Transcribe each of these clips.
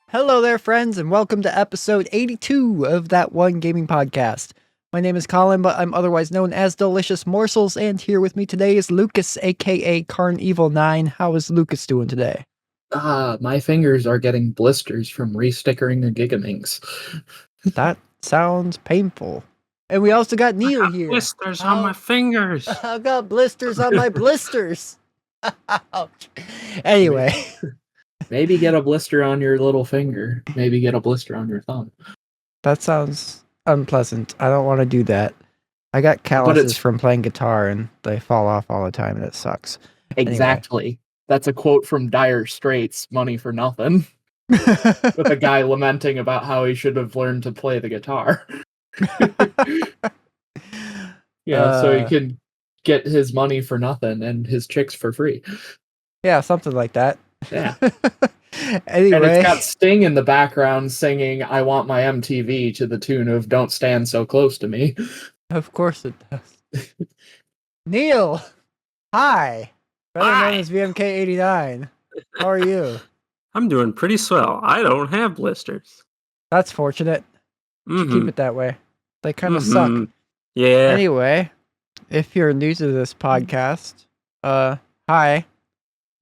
Hello there, friends, and welcome to episode 82 of That One Gaming Podcast. My name is Colin, but I'm otherwise known as Delicious Morsels, and here with me today is Lucas, aka Carnevil9. How is Lucas doing today? My fingers are getting blisters from re-stickering the Gigaminx. That sounds painful. And we also got Neal I got here. blisters on my fingers. I got blisters on my blisters. Ouch. Anyway. Maybe get a blister on your little finger. Maybe get a blister on your thumb. That sounds unpleasant. I don't want to do that. I got calluses from playing guitar and they fall off all the time and it sucks. Exactly. Anyway. That's a quote from Dire Straits, Money for Nothing. With a guy lamenting about how he should have learned to play the guitar. So he can get his money for nothing and his chicks for free. Yeah, something like that. Yeah. Anyway. And it's got Sting in the background singing I Want My MTV to the tune of Don't Stand So Close to Me. Of course it does. Neal! Hi! Better known as VMK89. How are you? I'm doing pretty swell. I don't have blisters. That's fortunate. Keep it that way. They kind of suck. Yeah. Anyway, if you're new to this podcast, hi.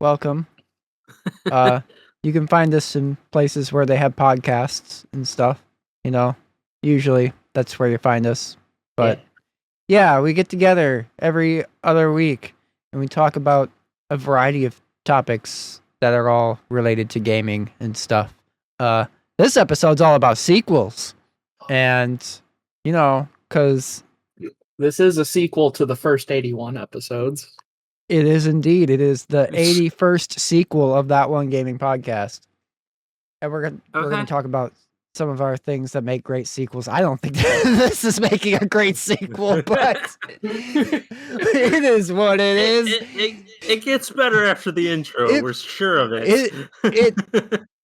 Welcome. You can find us in places where they have podcasts and stuff. You know, usually that's where you find us. But yeah, we get together every other week and we talk about a variety of topics that are all related to gaming and stuff. This episode's all about sequels. And, you know, because this is a sequel to the first 81 episodes. It is indeed. It is the 81st sequel of That One Gaming Podcast. And we're gonna talk about some of our things that make great sequels. I don't think this is making a great sequel, but it is what it is. It gets better after the intro. We're sure of it.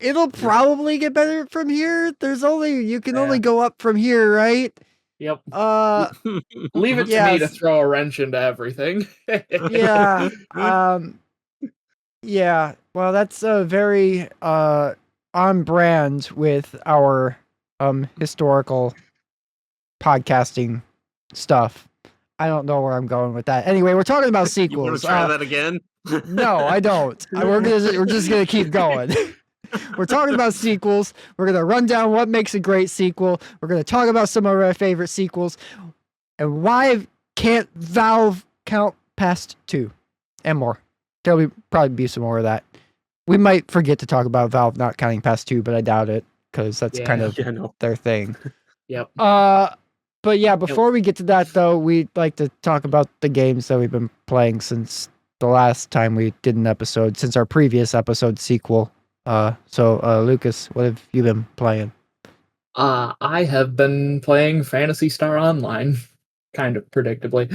It'll probably get better from here. You can only go up from here, right? Yep. Leave it to me to throw a wrench into everything. Yeah. Yeah. Well, that's very on brand with our historical podcasting stuff. I don't know where I'm going with that. Anyway, we're talking about sequels. You want to try that again? No, I don't. We're just gonna keep going. We're talking about sequels. We're going to run down what makes a great sequel. We're going to talk about some of our favorite sequels. And why can't Valve count past 2 and more? There'll probably be some more of that. We might forget to talk about Valve not counting past 2, but I doubt it because that's kind of their thing. Yep. But yeah, before we get to that, though, we'd like to talk about the games that we've been playing since the last time we did an episode, since our previous episode sequel. So Lucas, what have you been playing? I have been playing Phantasy Star Online, kind of predictably.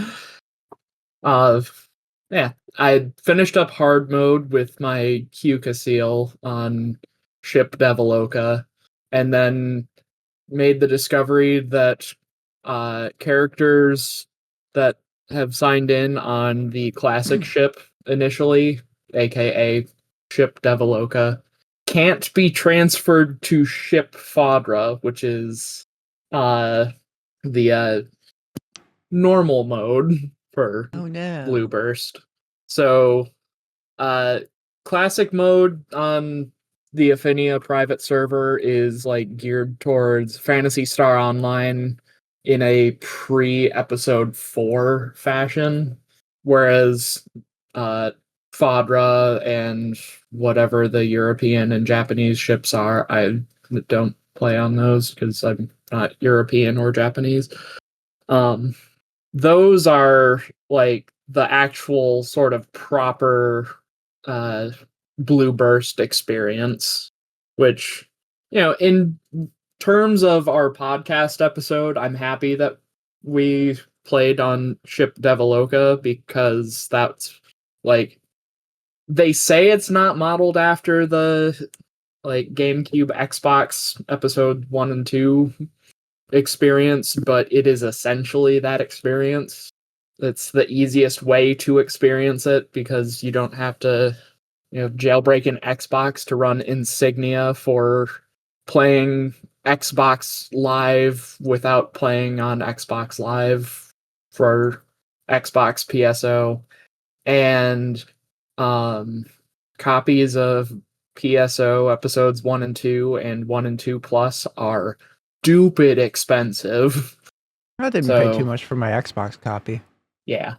I finished up hard mode with my Q seal on ship Deviloka, and then made the discovery that characters that have signed in on the classic ship initially, aka ship Deviloka, can't be transferred to ship Fadra, which is the normal mode for Blue Burst. So classic mode on the Affinia private server is like geared towards Phantasy Star Online in a pre-episode 4 fashion, whereas Fadra and whatever the European and Japanese ships are, I don't play on those because I'm not European or Japanese. Those are like the actual sort of proper Blue Burst experience, which, you know, in terms of our podcast episode, I'm happy that we played on ship Deviloka because that's like they say it's not modeled after the like GameCube Xbox episode 1 and 2 experience, but it is essentially that experience. It's the easiest way to experience it because you don't have to, jailbreak an Xbox to run Insignia for playing Xbox Live without playing on Xbox Live for Xbox PSO. And copies of PSO episodes 1 and 2 and 1 and 2 Plus are stupid expensive. I didn't pay too much for my Xbox copy. Yeah.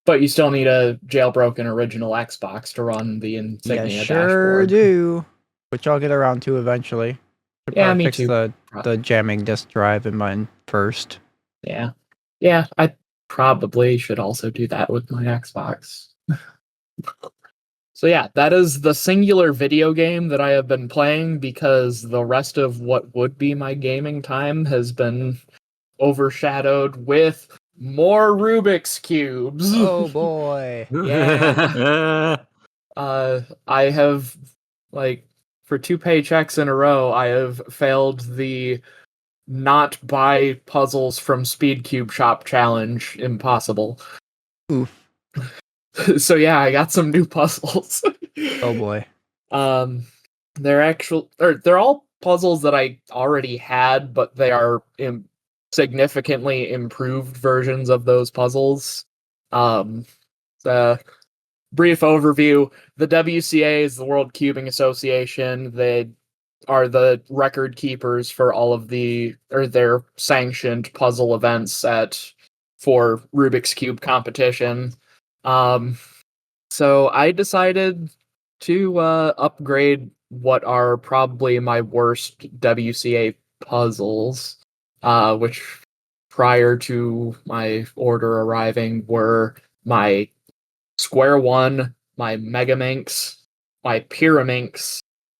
But you still need a jailbroken original Xbox to run the Insignia yeah, sure dashboard. do. Which I'll get around to eventually. Yeah, me fix too. The jamming disk drive in mine first. Yeah. Yeah, I probably should also do that with my Xbox. So yeah, that is the singular video game that I have been playing because the rest of what would be my gaming time has been overshadowed with more Rubik's Cubes. Oh boy. Yeah. I have, for 2 paychecks in a row, I have failed the not buy puzzles from Speed Cube Shop challenge. Impossible. Oof. So yeah, I got some new puzzles. Oh boy. They're all puzzles that I already had, but they are significantly improved versions of those puzzles. The brief overview: the WCA is the World Cubing Association. They are the record keepers for all of their sanctioned puzzle events for Rubik's Cube competition. So I decided to upgrade what are probably my worst WCA puzzles, which prior to my order arriving were my Square One, my Megaminx, my Pyraminx,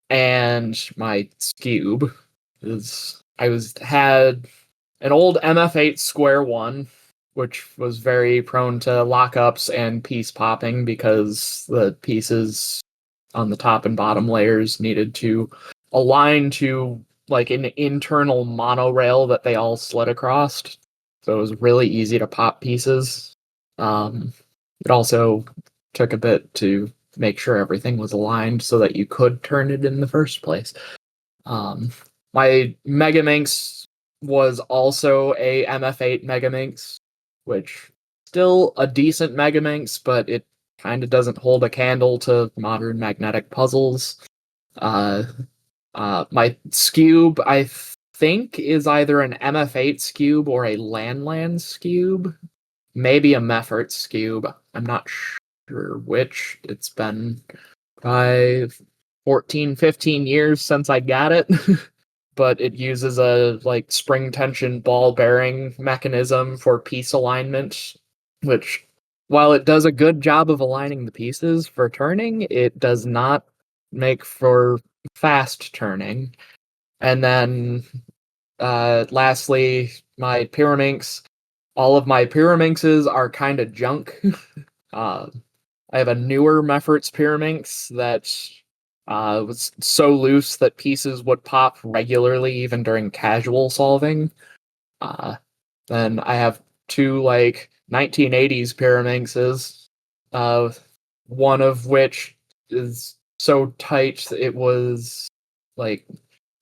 and my Scube. Had an old MF8 Square One, which was very prone to lockups and piece popping because the pieces on the top and bottom layers needed to align to like an internal monorail that they all slid across. So it was really easy to pop pieces. It also took a bit to make sure everything was aligned so that you could turn it in the first place. My Megaminx was also a MF8 Megaminx, which still a decent Megaminx, but it kind of doesn't hold a candle to modern magnetic puzzles. My Scube, I think, is either an MF8 Scube or a Lan Scube. Maybe a Mefferts Scube. I'm not sure which. It's been 14, 15 years since I got it. But it uses a spring tension ball bearing mechanism for piece alignment, which, while it does a good job of aligning the pieces for turning, it does not make for fast turning. And then lastly, my Pyraminx. All of my Pyraminxes are kind of junk. I have a newer Mefferts Pyraminx that was so loose that pieces would pop regularly even during casual solving. Then I have 2 1980s Pyraminxes, one of which is so tight it was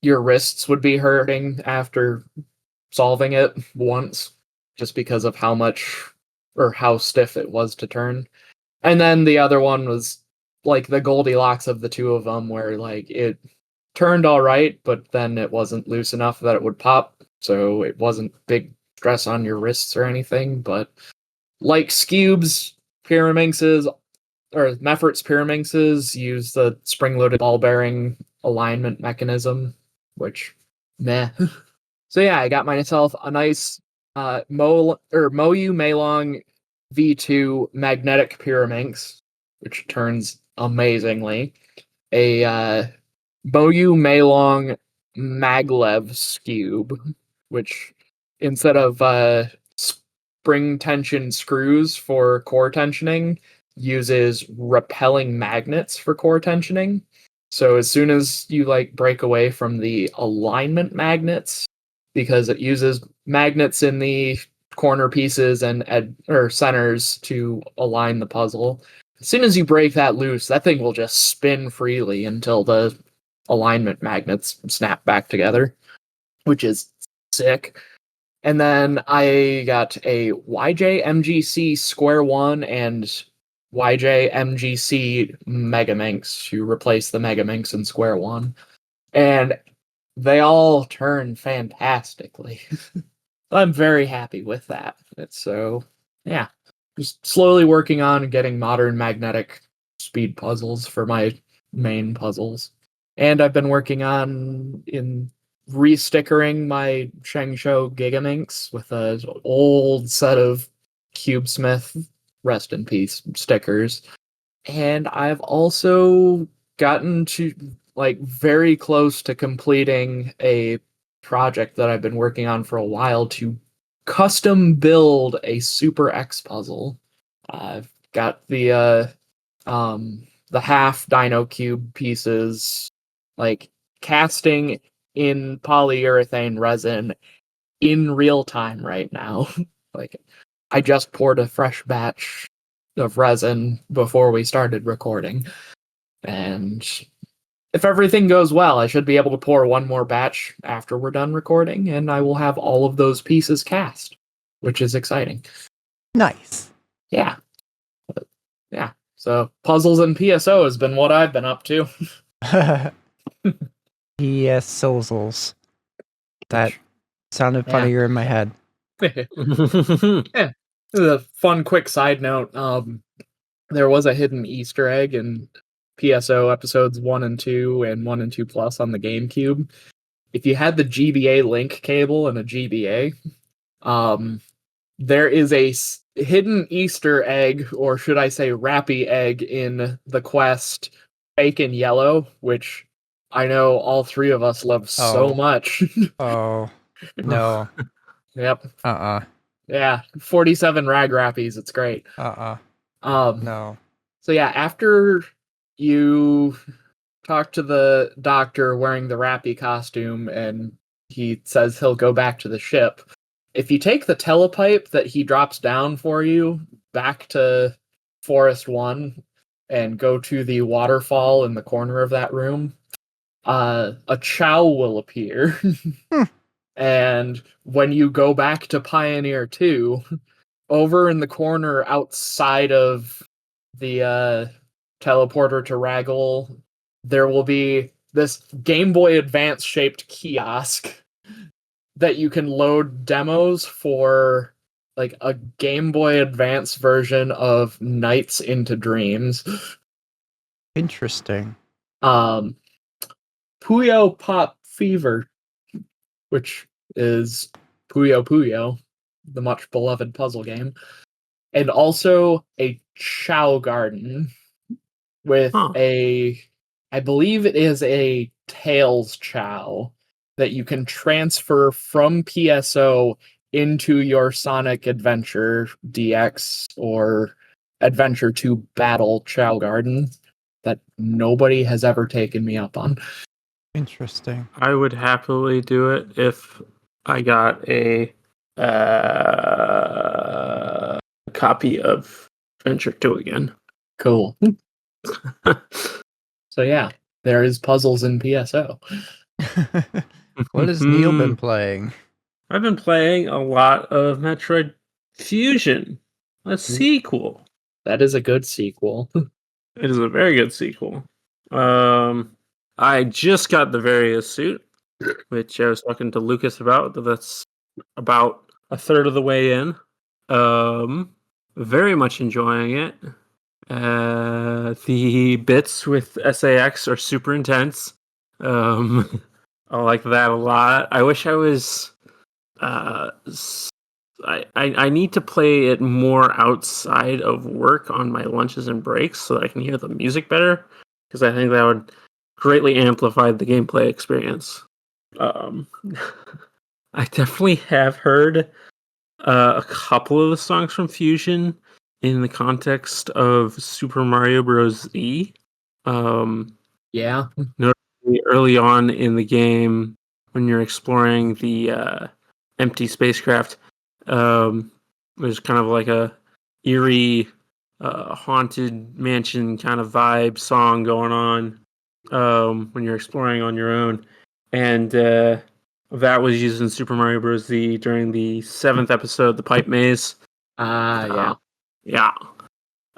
your wrists would be hurting after solving it once, just because of how much or how stiff it was to turn. And then the other one was the Goldilocks of the two of them, where it turned all right, but then it wasn't loose enough that it would pop, so it wasn't big stress on your wrists or anything. But like Scubes, Pyraminxes, or Mefferts Pyraminxes use the spring-loaded ball bearing alignment mechanism, which meh. So yeah, I got myself a nice Moyu Meilong V2 magnetic Pyraminx, which turns amazingly. A Moyu Meilong Maglev Scube, which instead of spring tension screws for core tensioning, uses repelling magnets for core tensioning. So as soon as you break away from the alignment magnets, because it uses magnets in the corner pieces and or centers to align the puzzle, as soon as you break that loose, that thing will just spin freely until the alignment magnets snap back together, which is sick. And then I got a YJ-MGC Square One and YJ-MGC Megaminx to replace the Megaminx in Square One. And they all turn fantastically. I'm very happy with that. So, yeah. Just slowly working on getting modern magnetic speed puzzles for my main puzzles. And I've been working on restickering my Shengsho Gigaminx with an old set of CubeSmith rest in peace stickers. And I've also gotten to very close to completing a project that I've been working on for a while to custom build a Super X puzzle. I've got the half Dino Cube pieces casting in polyurethane resin in real time right now. I just poured a fresh batch of resin before we started recording, and if everything goes well, I should be able to pour one more batch after we're done recording, and I will have all of those pieces cast, which is exciting. Nice. Yeah. Yeah. So puzzles and PSO has been what I've been up to. PSOs. That sounded funnier in my head. Yeah. A fun, quick side note. There was a hidden Easter egg in PSO episodes 1 and 2 and 1 and 2 Plus on the GameCube. If you had the GBA link cable and a GBA, there is a hidden Easter egg, or should I say Rappy egg, in the quest Bacon Yellow, which I know all three of us love so much. Oh, no. Yep. Uh-uh. Yeah, 47 rag rappies. It's great. No. So yeah, after you talk to the doctor wearing the rappy costume and he says he'll go back to the ship, if you take the telepipe that he drops down for you back to Forest 1 and go to the waterfall in the corner of that room, a Chow will appear. And when you go back to Pioneer 2, over in the corner outside of the teleporter to Raggle, there will be this Game Boy Advance shaped kiosk that you can load demos for, a Game Boy Advance version of Nights into Dreams. Interesting. Puyo Pop Fever, which is Puyo Puyo, the much beloved puzzle game, and also a Chow Garden with I believe it is a Tails Chow that you can transfer from PSO into your Sonic Adventure DX or Adventure 2 Battle Chow Garden that nobody has ever taken me up on. Interesting. I would happily do it if I got a copy of Adventure 2 again. Cool. So yeah, there is puzzles in PSO. What has Neal been playing? I've been playing a lot of Metroid Fusion, a sequel. That is a good sequel. It is a very good sequel. I just got the Various suit, which I was talking to Lucas about. That's about a third of the way in. Very much enjoying it. The bits with SAX are super intense. I like that a lot. I wish I was. I need to play it more outside of work on my lunches and breaks so that I can hear the music better, because I think that would greatly amplify the gameplay experience. I definitely have heard a couple of the songs from Fusion in the context of Super Mario Bros. Z. Yeah. Notably early on in the game, when you're exploring the empty spacecraft, there's kind of like a eerie, haunted mansion kind of vibe song going on when you're exploring on your own, and that was used in Super Mario Bros. Z during the 7th episode, the Pipe Maze. Yeah. Yeah.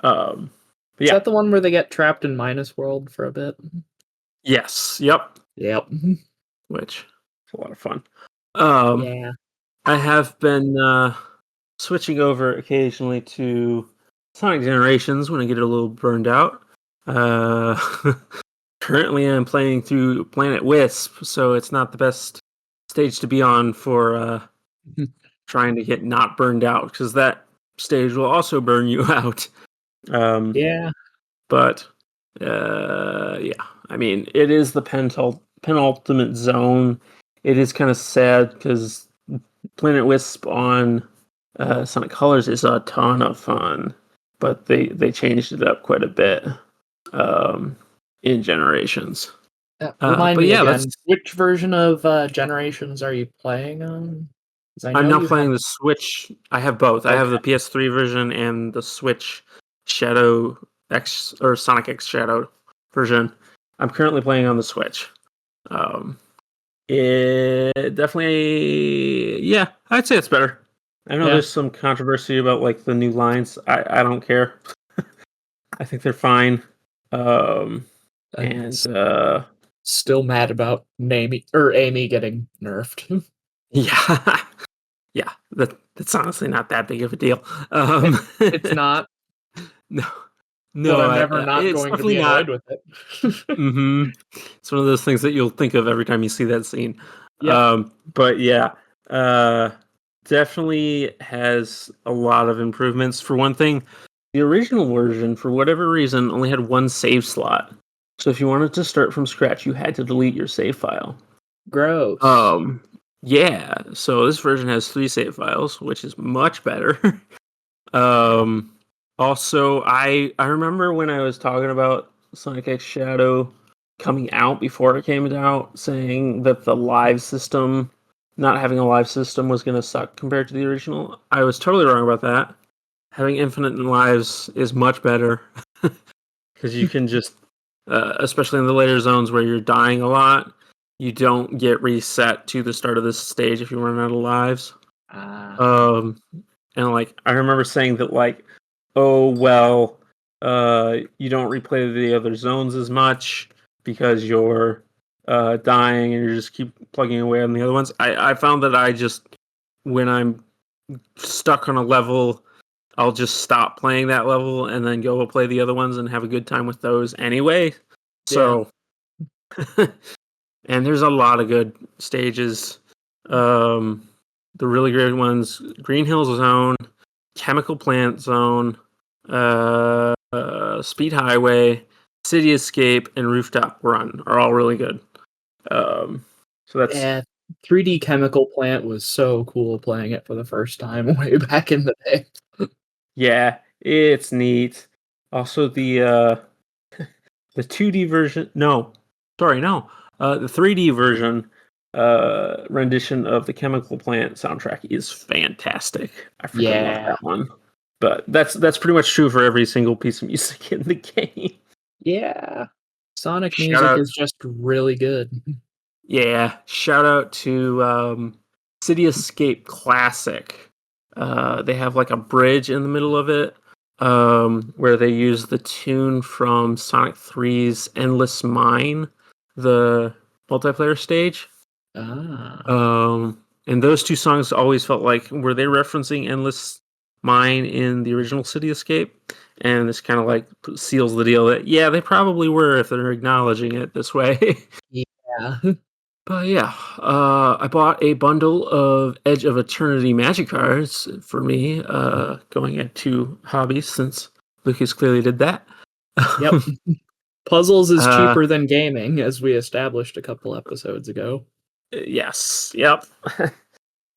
Um, Is yeah. that the one where they get trapped in Minus World for a bit? Yes. Yep. Yep. Which is a lot of fun. Yeah. I have been switching over occasionally to Sonic Generations when I get a little burned out. Currently, I'm playing through Planet Wisp, so it's not the best stage to be on for trying to get not burned out, because that stage will also burn you out. Yeah. But yeah, I mean, it is the penultimate zone. It is kind of sad because Planet Wisp on Sonic Colors is a ton of fun, but they changed it up quite a bit in Generations. Remind But me yeah, again, which version of Generations are you playing on? 'Cause I I'm know now you playing have... the Switch. I have both. I have the PS3 version and the Switch Shadow X or Sonic X Shadow version. I'm currently playing on the Switch. It definitely, yeah, I'd say it's better. I know there's some controversy about like the new lines. I don't care. I think they're fine. And still mad about Amy getting nerfed. yeah, yeah, that's honestly not that big of a deal. It's not. No, But I'm never not it's going to definitely be annoyed not. with it. It's one of those things that you'll think of every time you see that scene. Yep. But yeah, definitely has a lot of improvements. For one thing, the original version, for whatever reason, only had one save slot. So if you wanted to start from scratch, you had to delete your save file. Gross. Yeah. So this version has 3 save files, which is much better. Also, I remember when I was talking about Sonic X Shadow coming out before it came out, saying that the live system, not having a live system, was going to suck compared to the original. I was totally wrong about that. Having infinite lives is much better because you can just, especially in the later zones where you're dying a lot, you don't get reset to the start of this stage if you run out of lives. And like I remember saying that like, oh well, you don't replay the other zones as much because you're dying and you just keep plugging away on the other ones. I found that I just, when I'm stuck on a level, I'll just stop playing that level and then go play the other ones and have a good time with those anyway. So, and there's a lot of good stages. The really great ones: Green Hill Zone, Chemical Plant Zone, Speed Highway, City Escape, and Rooftop Run are all really good. So that's 3D Chemical Plant was so cool playing it for the first time way back in the day. yeah, it's neat. Also the 2D version. No, sorry, no. The 3D version rendition of the Chemical Plant soundtrack is fantastic. I freaking love that one. But that's pretty much true for every single piece of music in the game. Yeah. Sonic music is just really good. Yeah. Shout out to City Escape Classic. They have like a bridge in the middle of it where they use the tune from Sonic 3's Endless Mine, the multiplayer stage. And those two songs always felt like, were they referencing Endless Mine in the original City Escape? And this kind of like seals the deal that, yeah, they probably were if they're acknowledging it this way. Yeah. But yeah, I bought a bundle of Edge of Eternity magic cards for me, going into hobbies since Lucas clearly did that. Yep. Puzzles is cheaper than gaming, as we established a couple episodes ago. Yes. Yep.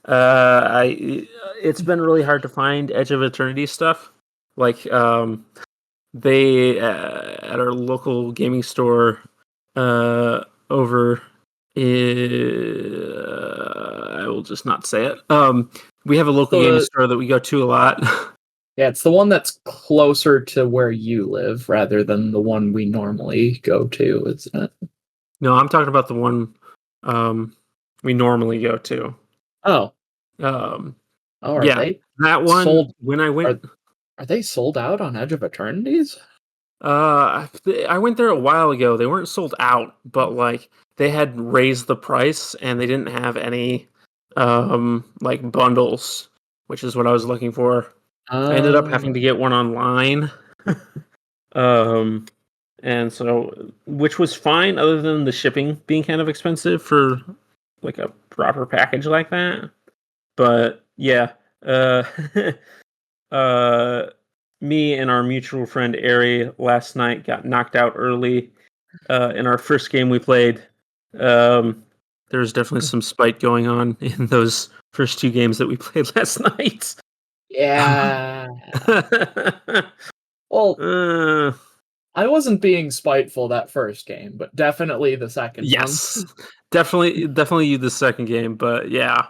It's been really hard to find Edge of Eternity stuff. Like they at our local gaming store over I will just not say it. We have a local gaming store that we go to a lot. Yeah, it's the one that's closer to where you live rather than the one we normally go to, isn't it? No, I'm talking about the one we normally go to. Oh. Are Yeah, they that one sold? when I went. Are they sold out on Edge of Eternities? I went there a while ago. They weren't sold out, but like they had raised the price and they didn't have any like bundles, which is what I was looking for. I ended up having to get one online. And so which was fine other than the shipping being kind of expensive for like a proper package like that. But yeah, me and our mutual friend Ari last night got knocked out early in our first game we played. There was definitely some spite going on in those first two games that we played last night. Yeah. Well, I wasn't being spiteful that first game, but definitely the second one. Yes, definitely you the second game, but yeah.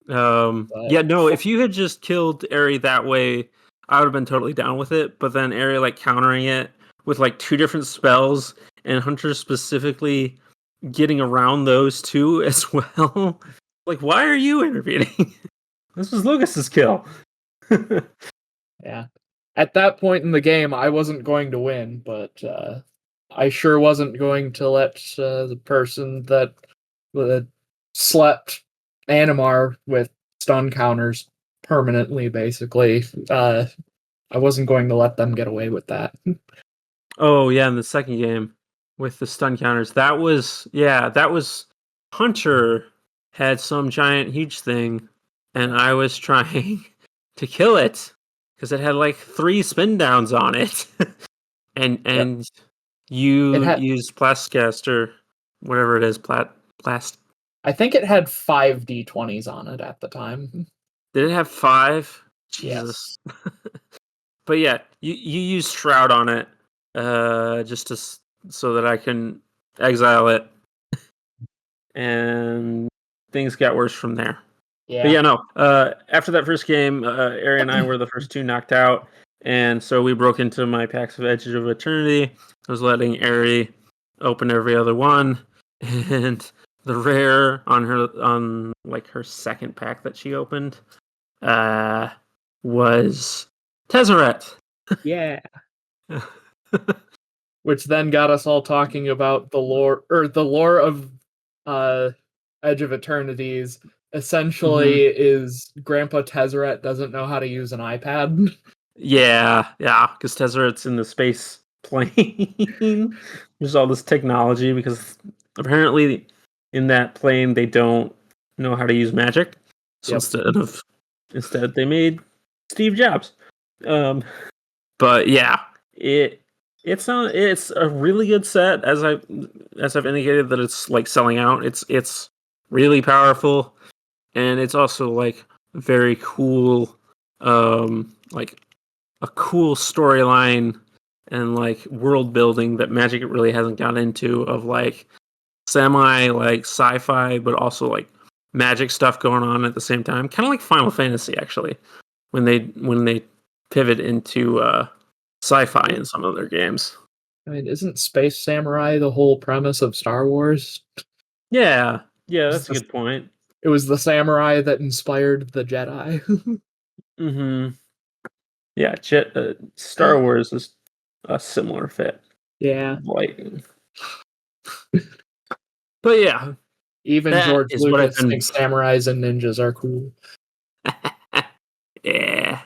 Yeah, no, if you had just killed Ari that way, I would have been totally down with it. But then Ari like countering it with like two different spells and Hunter specifically getting around those two as well. Like, why are you intervening? This was Lucas's kill. Yeah. At that point in the game, I wasn't going to win, but I sure wasn't going to let the person that slept Animar with stun counters permanently, basically. I wasn't going to let them get away with that. Oh yeah, in the second game with the stun counters, that was Hunter had some giant huge thing, and I was trying to kill it because it had like 3 spin downs on it, and you used Plastcast or whatever it is, Plast. I think it had 5 D20s on it at the time. Did it have 5? Jesus. Yes. But yeah, you use Shroud on it, just so that I can exile it, and things got worse from there. Yeah. But yeah, no. After that first game, Ari and I were the first 2 knocked out, and so we broke into my packs of Edge of Eternity. I was letting Ari open every other one, and the rare on like her second pack that she opened was Tezzeret. Yeah. Which then got us all talking about the lore of Edge of Eternities. Essentially, is Grandpa Tezzeret doesn't know how to use an iPad. Yeah, because Tezzeret's in the space plane. There's all this technology because apparently in that plane they don't know how to use magic. So instead they made Steve Jobs. But yeah, it's a really good set as I've indicated that it's like selling out. It's really powerful, and it's also like very cool, like a cool storyline and like world building that Magic really hasn't got into, of like semi like sci-fi but also like magic stuff going on at the same time, kind of like Final Fantasy actually, when they pivot into sci-fi in some of their games. I mean, isn't Space Samurai the whole premise of Star Wars? Yeah, that's a good point. It was the samurai that inspired the Jedi. Mm-hmm. Yeah, Star Wars is a similar fit. Yeah. Like, but yeah, even George Lucas thinks samurais and ninjas are cool. Yeah,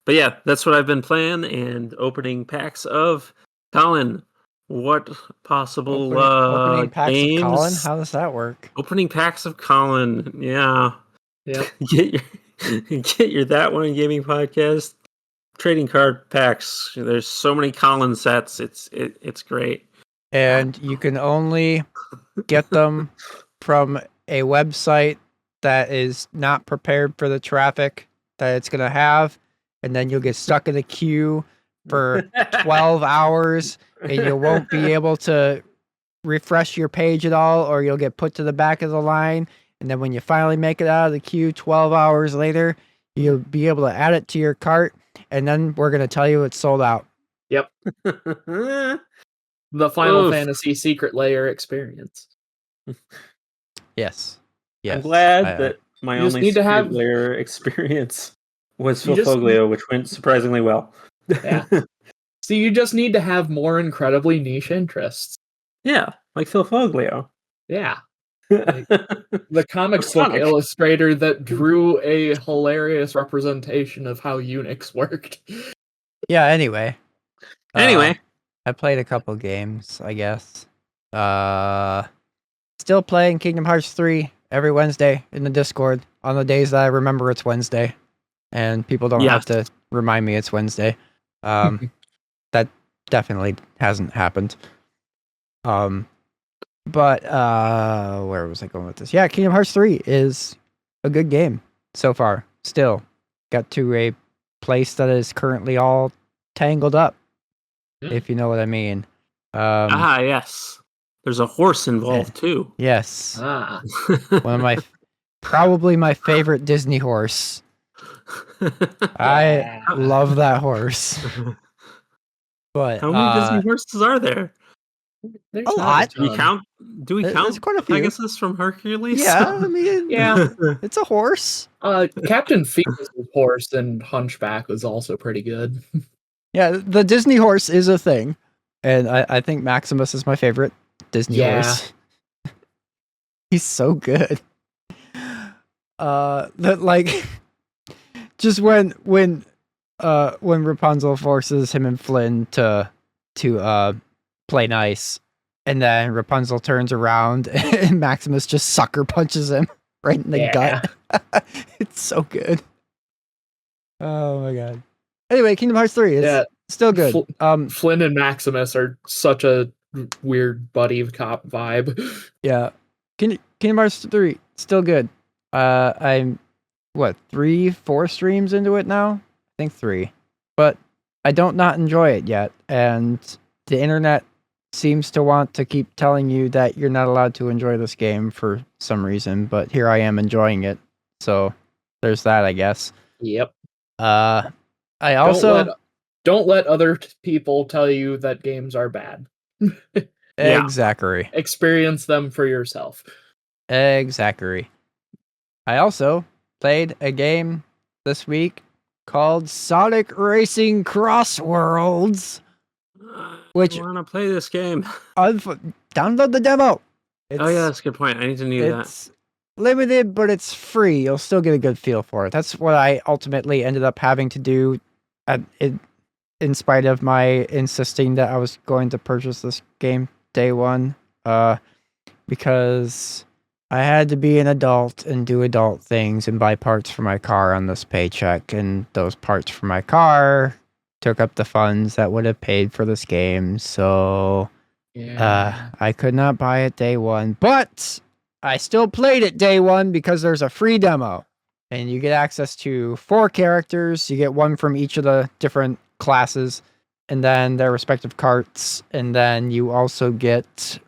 but yeah, that's what I've been playing and opening packs of. Colin, what possible opening packs games? of Colin? How does that work? Opening packs of Colin, yeah. Yep. get your That One Gaming podcast trading card packs. There's so many Colin sets. It's great. And you can only get them from a website that is not prepared for the traffic that it's going to have, and then you'll get stuck in a queue for 12 hours and you won't be able to refresh your page at all, or you'll get put to the back of the line. And then when you finally make it out of the queue 12 hours later, you'll be able to add it to your cart. And then we're going to tell you it's sold out. Yep. The Final Oof. Fantasy Secret Layer experience. Yes. I'm glad that my you just only need to Secret have- Layer experience was You just- Philfoglio, which went surprisingly well. Yeah. So you just need to have more incredibly niche interests. Yeah, like Philfoglio. Yeah. The comic book Sonic. illustrator that drew a hilarious representation of how Unix worked. Yeah, anyway. Anyway, I played a couple games, I guess. Still playing Kingdom Hearts 3 every Wednesday in the Discord on the days that I remember it's Wednesday. And people don't have to remind me it's Wednesday. That definitely hasn't happened. But where was I going with this? Yeah, Kingdom Hearts 3 is a good game so far. Still got to a place that is currently all tangled up, if you know what I mean. yes. There's a horse involved too. Yes. Ah. One of my probably my favorite Disney horse. I love that horse. But how many Disney horses are there? There's a not lot. Do we ton. count? Do we There's count quite a few. Pegasus from Hercules? Yeah, I mean, Yeah. it's a horse. Captain Phoebus' horse and Hunchback was also pretty good. Yeah, the Disney horse is a thing. And I think Maximus is my favorite Disney horse. He's so good. That like just when Rapunzel forces him and Flynn to play nice, and then Rapunzel turns around and Maximus just sucker punches him right in the gut. It's so good. Oh my god. Anyway, Kingdom Hearts 3 is still good. Flynn and Maximus are such a weird buddy cop vibe. Yeah. Kingdom Hearts 3 still good. I'm 3-4 streams into it now? I think 3. But I don't not enjoy it yet, and the internet seems to want to keep telling you that you're not allowed to enjoy this game for some reason, but here I am enjoying it. So there's that, I guess. Yep. I also don't let other people tell you that games are bad. Exactly. Experience them for yourself. Exactly. I also played a game this week called Sonic Racing Cross Worlds. Which I want to play this game. Download the demo. That's a good point. I need to know that. It's limited, but it's free. You'll still get a good feel for it. That's what I ultimately ended up having to do in spite of my insisting that I was going to purchase this game day one. Because I had to be an adult and do adult things and buy parts for my car on this paycheck, and those parts for my car took up the funds that would have paid for this game, so I could not buy it day one, but I still played it day one because there's a free demo, and you get access to 4 characters. You get one from each of the different classes, and then their respective carts, and then you also get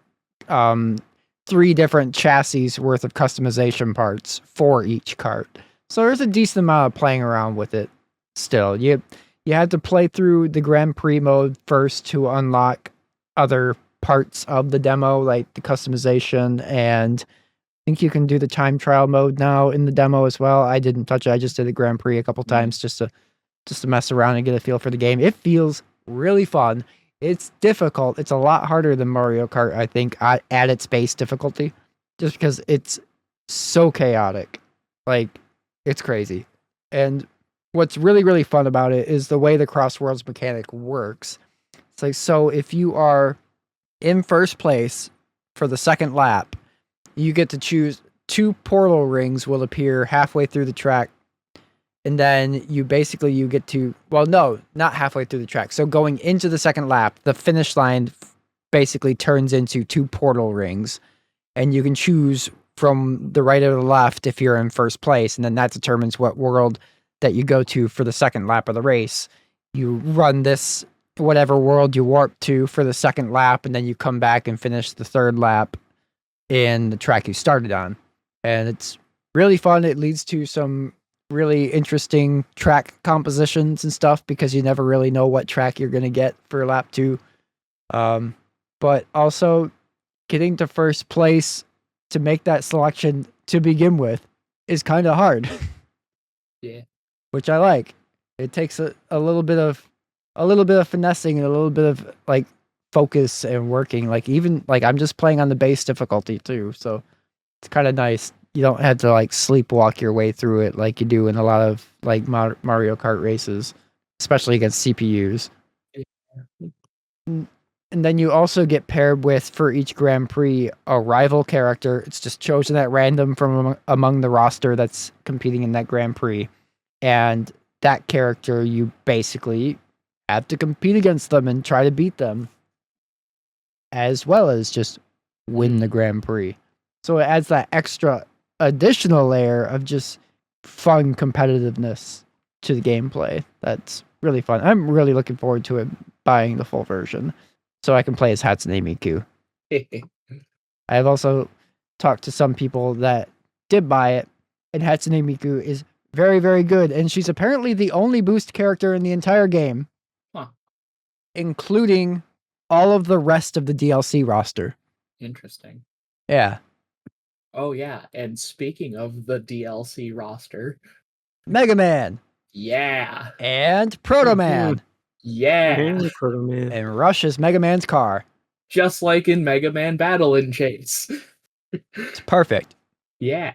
3 different chassis worth of customization parts for each cart. So there's a decent amount of playing around with it still. You had to play through the Grand Prix mode first to unlock other parts of the demo, like the customization, and I think you can do the time trial mode now in the demo as well. I didn't touch it. I just did the Grand Prix a couple times just to mess around and get a feel for the game. It feels really fun. It's difficult. It's a lot harder than Mario Kart, I think, at its base difficulty, just because it's so chaotic. Like, it's crazy. And what's really, really fun about it is the way the Cross Worlds mechanic works. It's like, so if you are in first place for the second lap, you get to choose 2 portal rings will appear halfway through the track. And then you get to, well, no, not halfway through the track. So going into the second lap, the finish line basically turns into 2 portal rings. And you can choose from the right or the left if you're in first place. And then that determines what world that you go to for the second lap of the race. you run this whatever world you warp to for the second lap, and then you come back and finish the third lap in the track you started on. And it's really fun. It leads to some really interesting track compositions and stuff because you never really know what track you're going to get for lap 2. But also getting to first place to make that selection to begin with is kind of hard. Yeah. Which I like. It takes a little bit of finessing and a little bit of like focus and working. Like even like I'm just playing on the base difficulty too, so it's kind of nice. You don't have to like sleepwalk your way through it like you do in a lot of like Mario Kart races, especially against CPUs. And then you also get paired with, for each Grand Prix, a rival character. It's just chosen at random from among the roster that's competing in that Grand Prix. And that character, you basically have to compete against them and try to beat them, as well as just win the Grand Prix. So it adds that extra additional layer of just fun competitiveness to the gameplay. That's really fun. I'm really looking forward to it, buying the full version, so I can play as Hatsune Miku. I have also talked to some people that did buy it, and Hatsune Miku is very, very good, and she's apparently the only boost character in the entire game, including all of the rest of the DLC roster. Interesting. Yeah. Oh, yeah. And speaking of the DLC roster, Mega Man. Yeah. And Proto Man. Yeah. Proto Man. And Rush is Mega Man's car. Just like in Mega Man Battle and Chase. It's perfect. Yeah.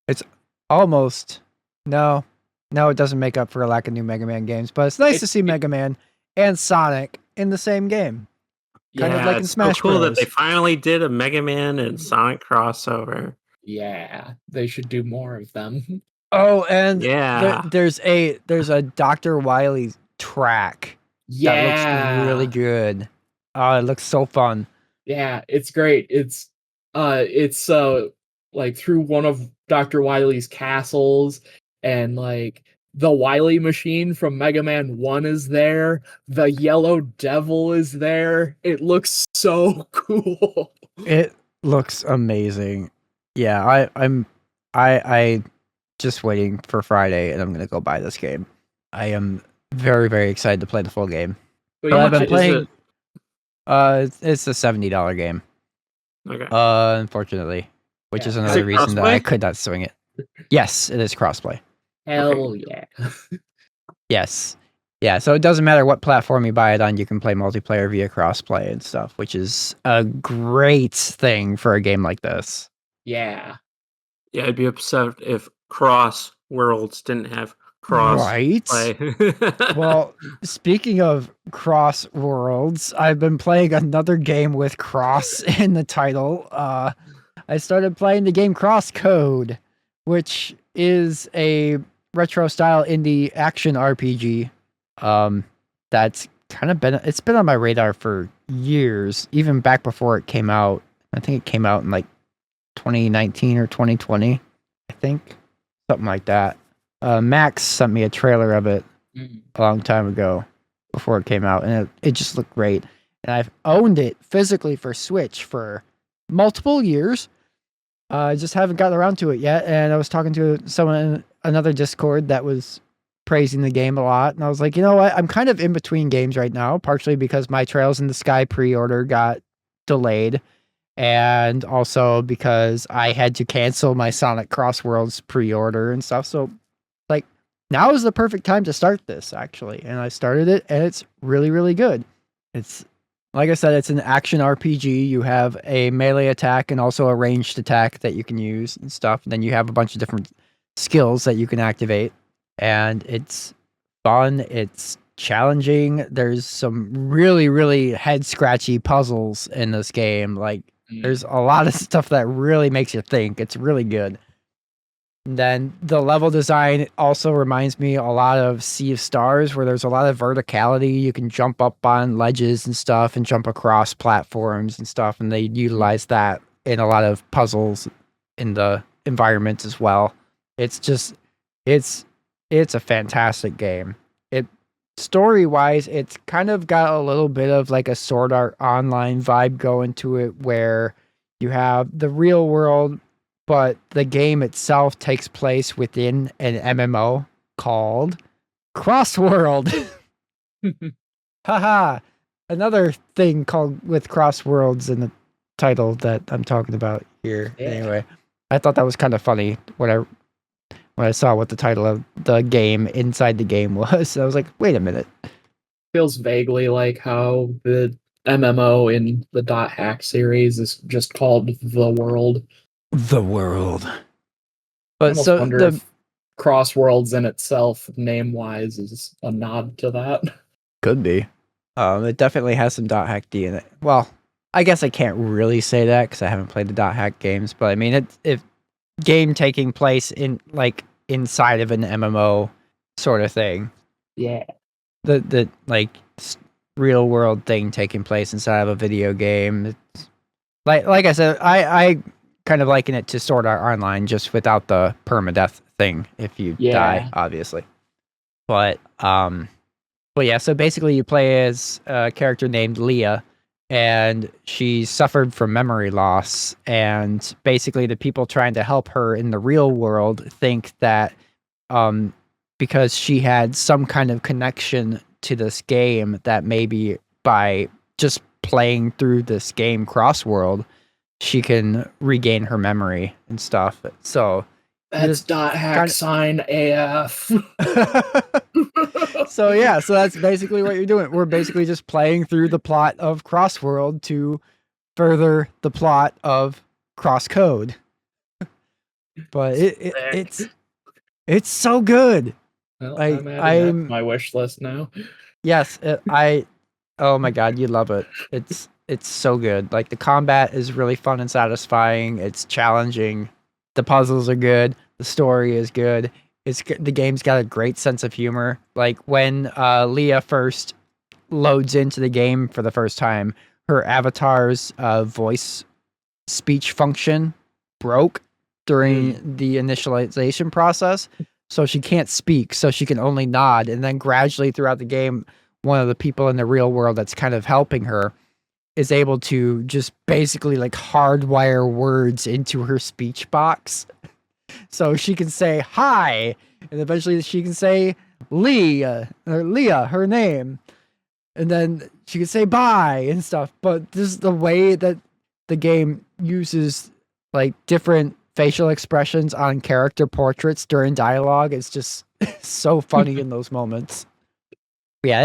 It's almost... No, it doesn't make up for a lack of new Mega Man games, but it's nice to see Mega Man and Sonic in the same game. Kind of like in Smash so cool Bros. That they finally did a Mega Man and Sonic crossover. Yeah, they should do more of them. Oh, and yeah, there's a Dr. Wily track. Yeah, that looks really good. Oh, it looks so fun. Yeah, it's great. It's like through one of Dr. Wily's castles, and like the Wily machine from Mega Man 1 is there. The Yellow Devil is there. It looks so cool. It looks amazing. Yeah, I'm just waiting for Friday, and I'm gonna go buy this game. I am very, very excited to play the full game. But I've been is playing. it? It's a $70 game. Okay. Unfortunately, which Yeah. is Is another it reason that I crossplay? could not swing it. Yes, it is crossplay. Hell yeah. Yes. Yeah, so it doesn't matter what platform you buy it on, you can play multiplayer via crossplay and stuff, which is a great thing for a game like this. Yeah. Yeah, I'd be upset if Cross Worlds didn't have cross Right? play. Well, speaking of cross worlds, I've been playing another game with cross in the title. I started playing the game Cross Code, which is a retro style indie action RPG. That's kind of it's been on my radar for years, even back before it came out. I think it came out in like 2019 or 2020, I think, something like that. Max sent me a trailer of it a long time ago before it came out, and it just looked great. And I've owned it physically for Switch for multiple years. I just haven't gotten around to it yet. And I was talking to someone in another Discord that was praising the game a lot, and I was like, you know what? I'm kind of in between games right now, partially because my Trails in the Sky pre-order got delayed, and also because I had to cancel my Sonic Cross Worlds pre-order and stuff. So like now is the perfect time to start this, actually. And I started it, and it's really, really good. It's, like I said, it's an action RPG. You have a melee attack and also a ranged attack that you can use and stuff. And then you have a bunch of different skills that you can activate. And it's fun. It's challenging. There's some really, really head-scratchy puzzles in this game. Like, there's a lot of stuff that really makes you think. It's really good. And then the level design also reminds me a lot of Sea of Stars, where there's a lot of verticality. You can jump up on ledges and stuff and jump across platforms and stuff. And they utilize that in a lot of puzzles in the environment as well. It's just, it's a fantastic game. story-wise, it's kind of got a little bit of like a Sword Art Online vibe going to it, where you have the real world, but the game itself takes place within an MMO called Crossworld. Haha. Another thing called with Crossworlds in the title that I'm talking about here. Yeah. Anyway, I thought that was kind of funny when I saw what the title of the game inside the game was. I was like, wait a minute. Feels vaguely like how the MMO in the Dot Hack series is just called The World. The world. I But almost so wonder if Crossworlds in itself, name-wise, is a nod to that. could be. It definitely has some dot hack D in it. Well, I guess I can't really say that because I haven't played the dot hack games. But I mean, if game taking place in like inside of an MMO sort of thing, Yeah. the like real world thing taking place inside of a video game. It's, like I said, I kind of liken it to Sword Art Online, just without the permadeath thing if you die, obviously. But yeah, so basically you play as a character named Leah, and she suffered from memory loss, and basically the people trying to help her in the real world think that because she had some kind of connection to this game, that maybe by just playing through this game Crossworld, she can regain her memory and stuff. So That's Dot Hack sign AF. So yeah, so that's basically what you're doing. We're basically just playing through the plot of Crossworld to further the plot of Crosscode. But it's so good. Well, I'm adding that to my wish list now. Yes, oh my god, you love it. It's so good. Like the combat is really fun and satisfying. It's challenging. The puzzles are good. The story is good. The game's got a great sense of humor. Like when Leah first loads into the game for the first time, her avatar's voice speech function broke during the initialization process, so she can't speak, so she can only nod. And then gradually throughout the game, one of the people in the real world that's kind of helping her is able to just basically like hardwire words into her speech box. So she can say hi, and eventually she can say Leah, her name, and then she can say bye and stuff. But this is the way that the game uses like different facial expressions on character portraits during dialogue. It's just so funny in those moments. Yeah,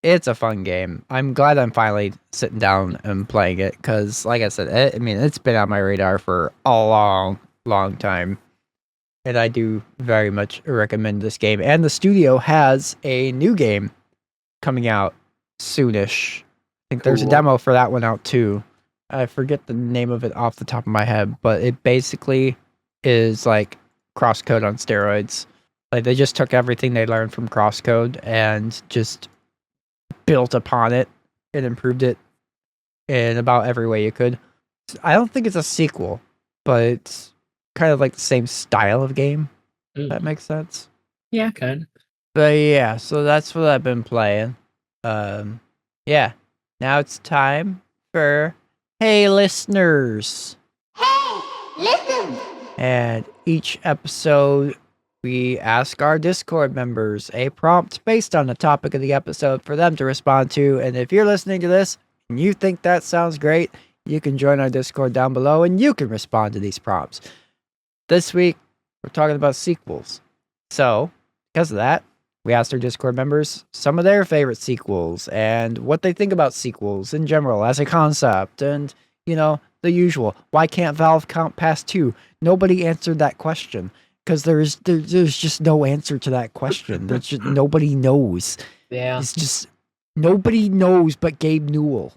it's a fun game. I'm glad I'm finally sitting down and playing it because, like I said, it's been on my radar for a long time, and I do very much recommend this game. And the studio has a new game coming out soonish. I think there's a demo for that one out too. I forget the name of it off the top of my head, but it basically is like Crosscode on steroids. Like they just took everything they learned from Crosscode and just built upon it and improved it in about every way you could. I don't think it's a sequel, but it's kind of like the same style of game. If that makes sense. Yeah, kind of. But yeah, so that's what I've been playing. Yeah. Now it's time for Hey Listeners. Hey, listen! And each episode we ask our Discord members a prompt based on the topic of the episode for them to respond to. And if you're listening to this and you think that sounds great, you can join our Discord down below and you can respond to these prompts. This week, we're talking about sequels. So, because of that, we asked our Discord members some of their favorite sequels and what they think about sequels in general as a concept. And, you know, the usual. Why can't Valve count past 2? Nobody answered that question because there's just no answer to that question. There's just nobody knows. Yeah. It's just nobody knows but Gabe Newell.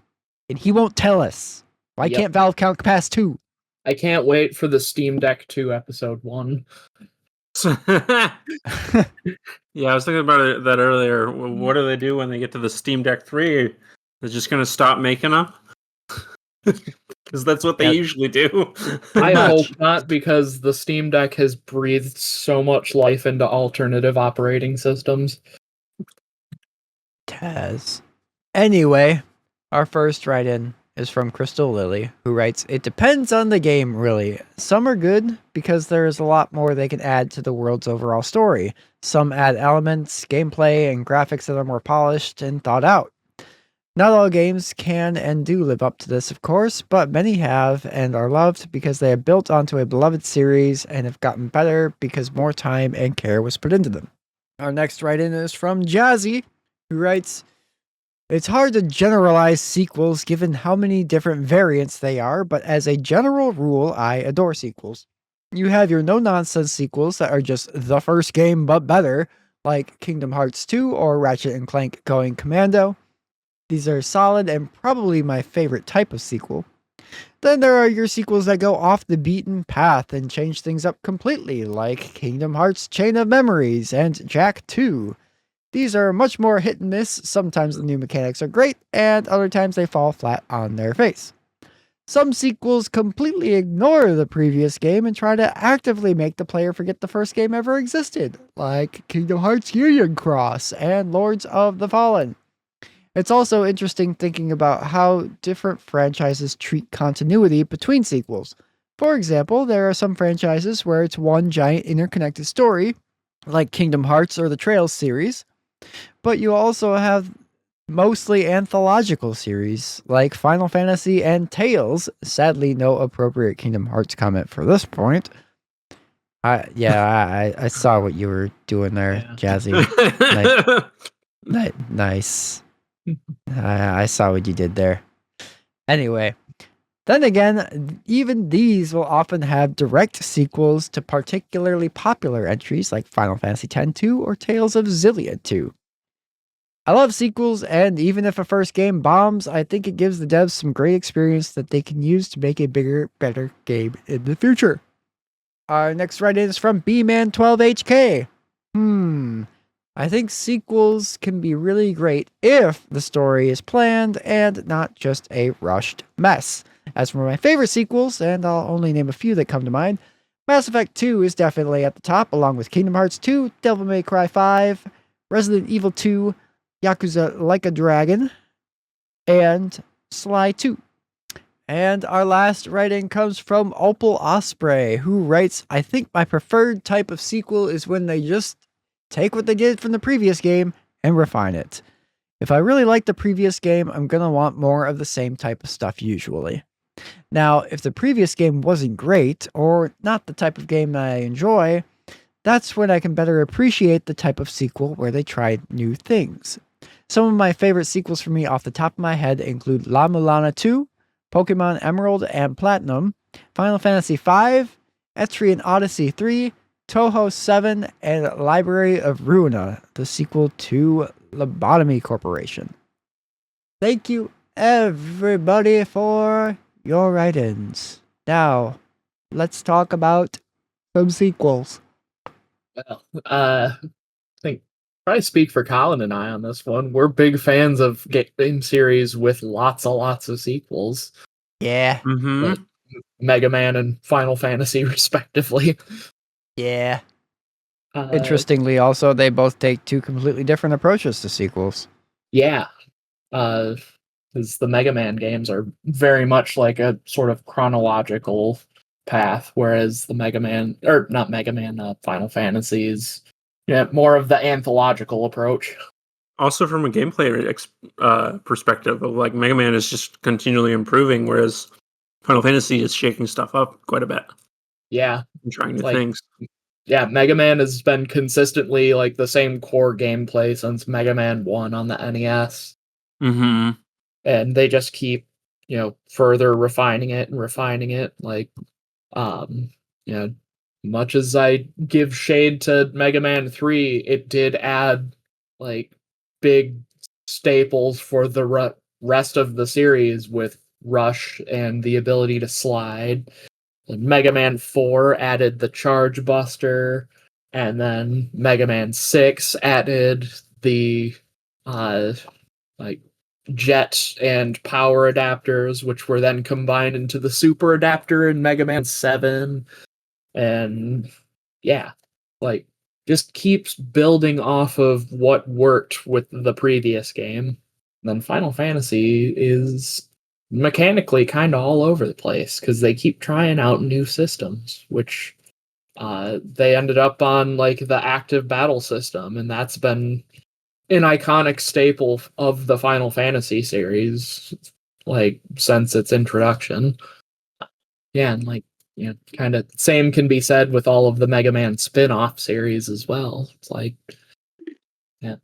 And he won't tell us. Why can't Valve count past 2? I can't wait for the Steam Deck 2 episode 1. Yeah, I was thinking about that earlier. What do they do when they get to the Steam Deck 3? They're just going to stop making them? Because that's what they usually do. I hope not, because the Steam Deck has breathed so much life into alternative operating systems. has. Anyway, our first write-in is from Crystal Lily, who writes, "It depends on the game, really. Some are good because there is a lot more they can add to the world's overall story. Some add elements, gameplay, and graphics that are more polished and thought out. Not all games can and do live up to this, of course, but many have and are loved because they are built onto a beloved series and have gotten better because more time and care was put into them." Our next write-in is from Jazzy, who writes, "It's hard to generalize sequels given how many different variants they are, but as a general rule, I adore sequels. You have your no-nonsense sequels that are just the first game but better, like Kingdom Hearts 2 or Ratchet & Clank Going Commando. These are solid and probably my favorite type of sequel. Then there are your sequels that go off the beaten path and change things up completely, like Kingdom Hearts Chain of Memories and Jak 2. These are much more hit and miss. Sometimes the new mechanics are great, and other times they fall flat on their face. Some sequels completely ignore the previous game and try to actively make the player forget the first game ever existed, like Kingdom Hearts Union Cross and Lords of the Fallen. It's also interesting thinking about how different franchises treat continuity between sequels. For example, there are some franchises where it's one giant interconnected story, like Kingdom Hearts or the Trails series, but you also have mostly anthological series like Final Fantasy and Tales. Sadly, no appropriate Kingdom Hearts comment for this point. I saw what you were doing there, Jazzy. Nice. I saw what you did there. Anyway, then again, even these will often have direct sequels to particularly popular entries like Final Fantasy X-2 or Tales of Xillia 2. I love sequels, and even if a first game bombs, I think it gives the devs some great experience that they can use to make a bigger, better game in the future." Our next write-in is from BMan12HK. I think sequels can be really great if the story is planned and not just a rushed mess. As for my favorite sequels, and I'll only name a few that come to mind, Mass Effect 2 is definitely at the top, along with Kingdom Hearts 2, Devil May Cry 5, Resident Evil 2, Yakuza Like a Dragon, and Sly 2. And our last writing comes from Opal Osprey, who writes, "I think my preferred type of sequel is when they just take what they did from the previous game and refine it. If I really like the previous game, I'm going to want more of the same type of stuff usually. Now, if the previous game wasn't great, or not the type of game that I enjoy, that's when I can better appreciate the type of sequel where they tried new things. Some of my favorite sequels for me off the top of my head include La Mulana 2, Pokemon Emerald and Platinum, Final Fantasy V, Etrian Odyssey 3, Toho 7, and Library of Ruina, the sequel to Lobotomy Corporation." Thank you, everybody, for your write-ins. Now, let's talk about some sequels. Well, I think probably speak for Colin and I on this one. We're big fans of game series with lots of sequels. Yeah. Like Mega Man and Final Fantasy, respectively. Yeah. Interestingly, also, they both take two completely different approaches to sequels. Yeah. Because the Mega Man games are very much like a sort of chronological path, whereas the Final Fantasy is more of the anthological approach. Also, from a gameplay perspective, of like Mega Man is just continually improving, whereas Final Fantasy is shaking stuff up quite a bit. Yeah, and trying new things. Yeah, Mega Man has been consistently like the same core gameplay since Mega Man 1 on the NES. Mm-hmm. And they just keep, further refining it. Like, much as I give shade to Mega Man 3, it did add like big staples for the rest of the series with Rush and the ability to slide. And Mega Man 4 added the Charge Buster, and then Mega Man 6 added the like jet and power adapters, which were then combined into the super adapter in Mega Man 7. And yeah, like just keeps building off of what worked with the previous game. And then Final Fantasy is mechanically kind of all over the place because they keep trying out new systems, which they ended up on like the active battle system, and that's been an iconic staple of the Final Fantasy series, like since its introduction. Yeah, and like kind of same can be said with all of the Mega Man spin-off series as well. It's like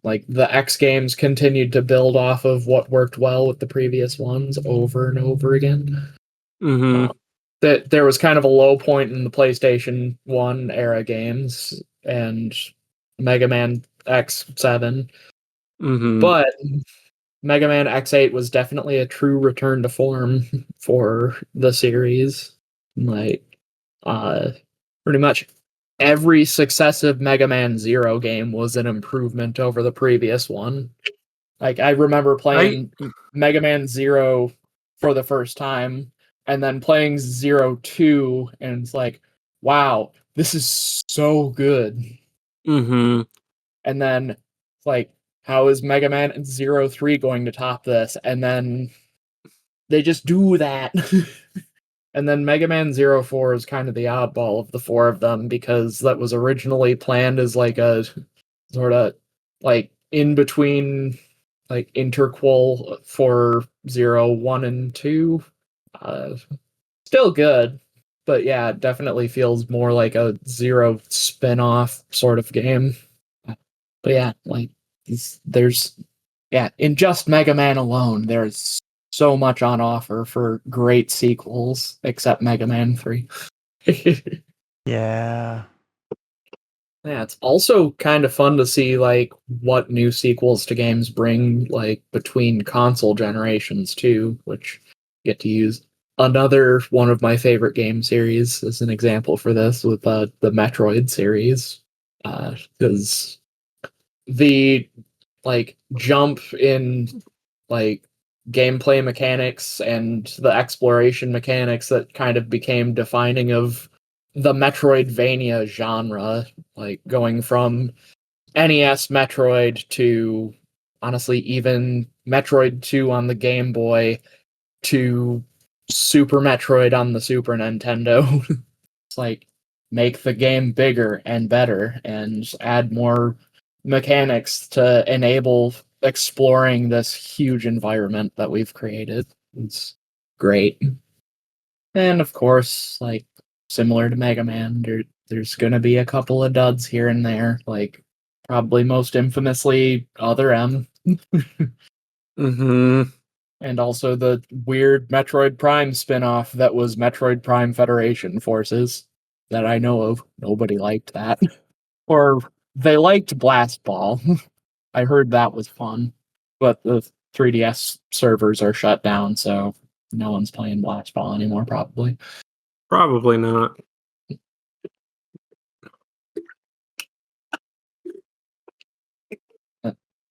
like the X games continued to build off of what worked well with the previous ones over and over again. Mm-hmm. That there was kind of a low point in the PlayStation 1 era games and Mega Man X7, Mm-hmm. but Mega Man X8 was definitely a true return to form for the series. Like, pretty much every successive Mega Man Zero game was an improvement over the previous one. Like, I remember playing Mega Man Zero for the first time, and then playing Zero 2, and it's like, wow, this is so good. Mm-hmm. And then, like, how is Mega Man Zero 3 going to top this? And then they just do that. And then Mega Man Zero 4 is kind of the oddball of the four of them because that was originally planned as like a sort of like in between like interquel for 0, 1, and 2. Still good, but yeah, it definitely feels more like a Zero spin-off sort of game. But yeah, like there's in just Mega Man alone, there's so much on offer for great sequels, except Mega Man 3. Yeah. Yeah, it's also kind of fun to see like what new sequels to games bring like between console generations too, which get to use another one of my favorite game series as an example for this with the Metroid series, because the like jump in like gameplay mechanics and the exploration mechanics that kind of became defining of the Metroidvania genre, like going from NES Metroid to honestly even Metroid 2 on the Game Boy to Super Metroid on the Super Nintendo. It's like make the game bigger and better and add more mechanics to enable exploring this huge environment that we've created. It's great. And of course, like similar to Mega Man, there's gonna be a couple of duds here and there, like probably most infamously Other M. Mm-hmm. And also the weird Metroid Prime spin-off that was Metroid Prime Federation Forces that I know of. Nobody liked that. Or they liked Blast Ball. I heard that was fun. But the 3DS servers are shut down, so no one's playing Blast Ball anymore, probably. Probably not.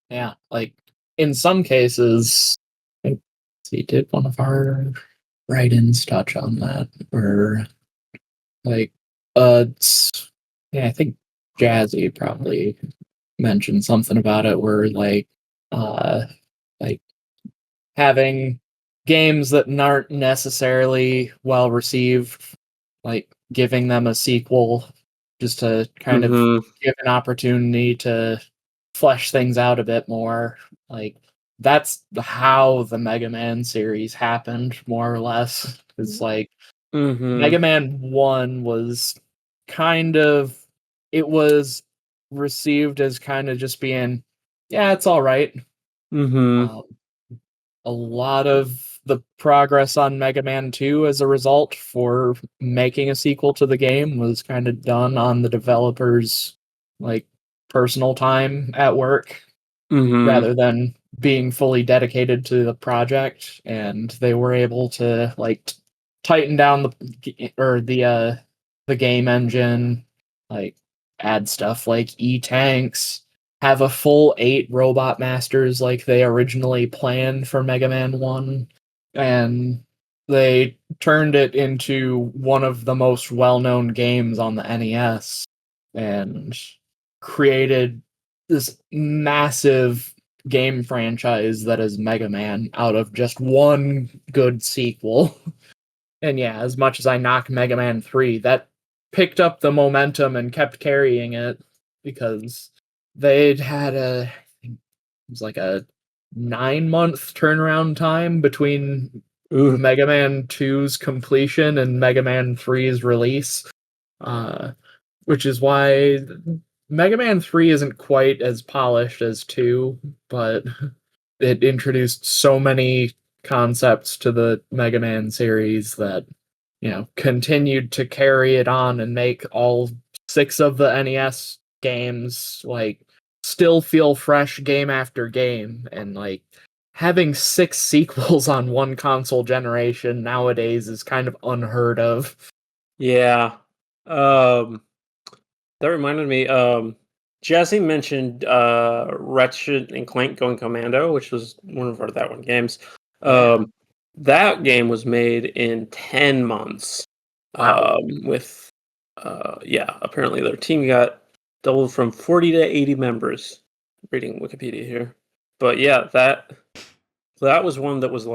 Yeah, like in some cases, let's see, did one of our write-ins touch on that? Or like, yeah, I think Jazzy probably mentioned something about it, where like having games that aren't necessarily well received, like giving them a sequel just to kind of Mm-hmm. give an opportunity to flesh things out a bit more. Like that's how the Mega Man series happened, more or less. It's like Mm-hmm. Mega Man 1 was kind of it was received as kind of just being, yeah, it's all right. Mm-hmm. Um, a lot of the progress on Mega Man 2 as a result for making a sequel to the game was kind of done on the developers' like personal time at work Mm-hmm. rather than being fully dedicated to the project, and they were able to like tighten down the game engine, like add stuff like E-tanks, have a full 8 robot masters like they originally planned for Mega Man 1, and they turned it into one of the most well-known games on the NES, and created this massive game franchise that is Mega Man out of just one good sequel. And yeah, as much as I knock Mega Man 3, that picked up the momentum and kept carrying it because they'd had I think it was like a 9-month turnaround time between Mega Man 2's completion and Mega Man 3's release. Which is why Mega Man 3 isn't quite as polished as 2, but it introduced so many concepts to the Mega Man series that, continued to carry it on and make all 6 of the NES games, still feel fresh game after game. And, having 6 sequels on one console generation nowadays is kind of unheard of. Yeah. That reminded me, Jazzy mentioned Ratchet and Clank Going Commando, which was one of our That One games. That game was made in 10 months. Wow. Apparently their team got doubled from 40 to 80 members. Reading Wikipedia here. But yeah, that was one that was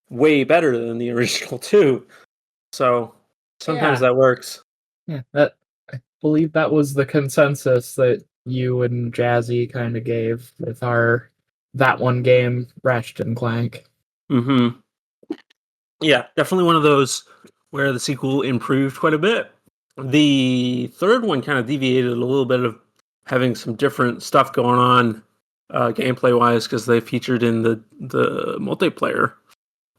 way better than the original too. So sometimes that works. Yeah, I believe that was the consensus that you and Jazzy kind of gave with our That One game, Ratchet and Clank. Mm-hmm. Yeah, definitely one of those where the sequel improved quite a bit. The third one kind of deviated a little bit of having some different stuff going on gameplay-wise because they featured in the multiplayer,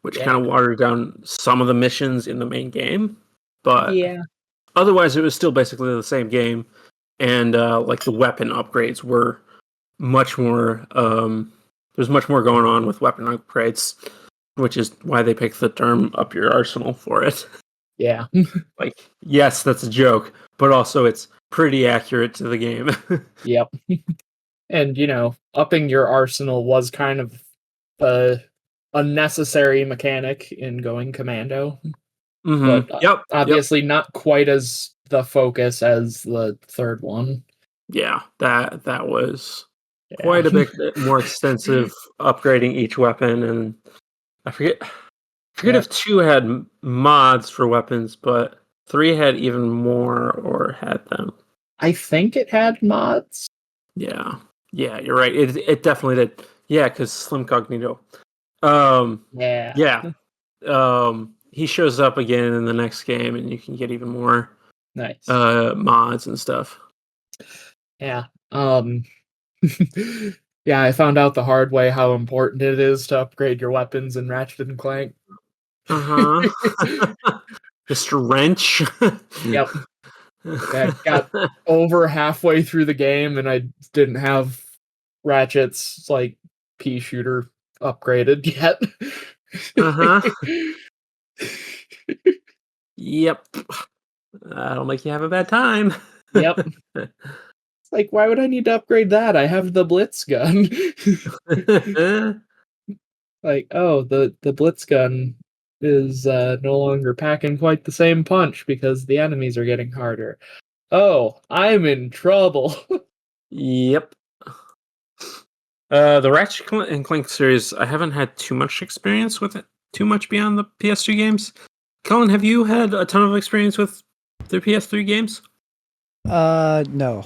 which kind of watered down some of the missions in the main game. But otherwise, it was still basically the same game. And the weapon upgrades were much more... there's much more going on with weapon upgrades, which is why they picked the term up your arsenal for it. Yeah. Yes, that's a joke, but also it's pretty accurate to the game. Yep. And, upping your arsenal was kind of a necessary mechanic in Going Commando. Mm-hmm. But obviously not quite as the focus as the third one. Yeah, that was quite a bit more extensive, upgrading each weapon, and I forget if 2 had mods for weapons, but 3 had even more or had them. I think it had mods. Yeah, you're right. It definitely did. Yeah, because Slim Cognito. He shows up again in the next game, and you can get even more nice mods and stuff. Yeah. Yeah, I found out the hard way how important it is to upgrade your weapons in Ratchet and Clank. Mr. Wrench. Yep. I got over halfway through the game, and I didn't have Ratchet's pea shooter upgraded yet. Yep. That'll make you have a bad time. Yep. It's why would I need to upgrade that? I have the Blitz gun. The Blitz gun is no longer packing quite the same punch because the enemies are getting harder. Oh, I'm in trouble. Yep. The Ratchet and Clank series, I haven't had too much experience with it, too much beyond the PS2 games. Colin, have you had a ton of experience with the PS3 games? No.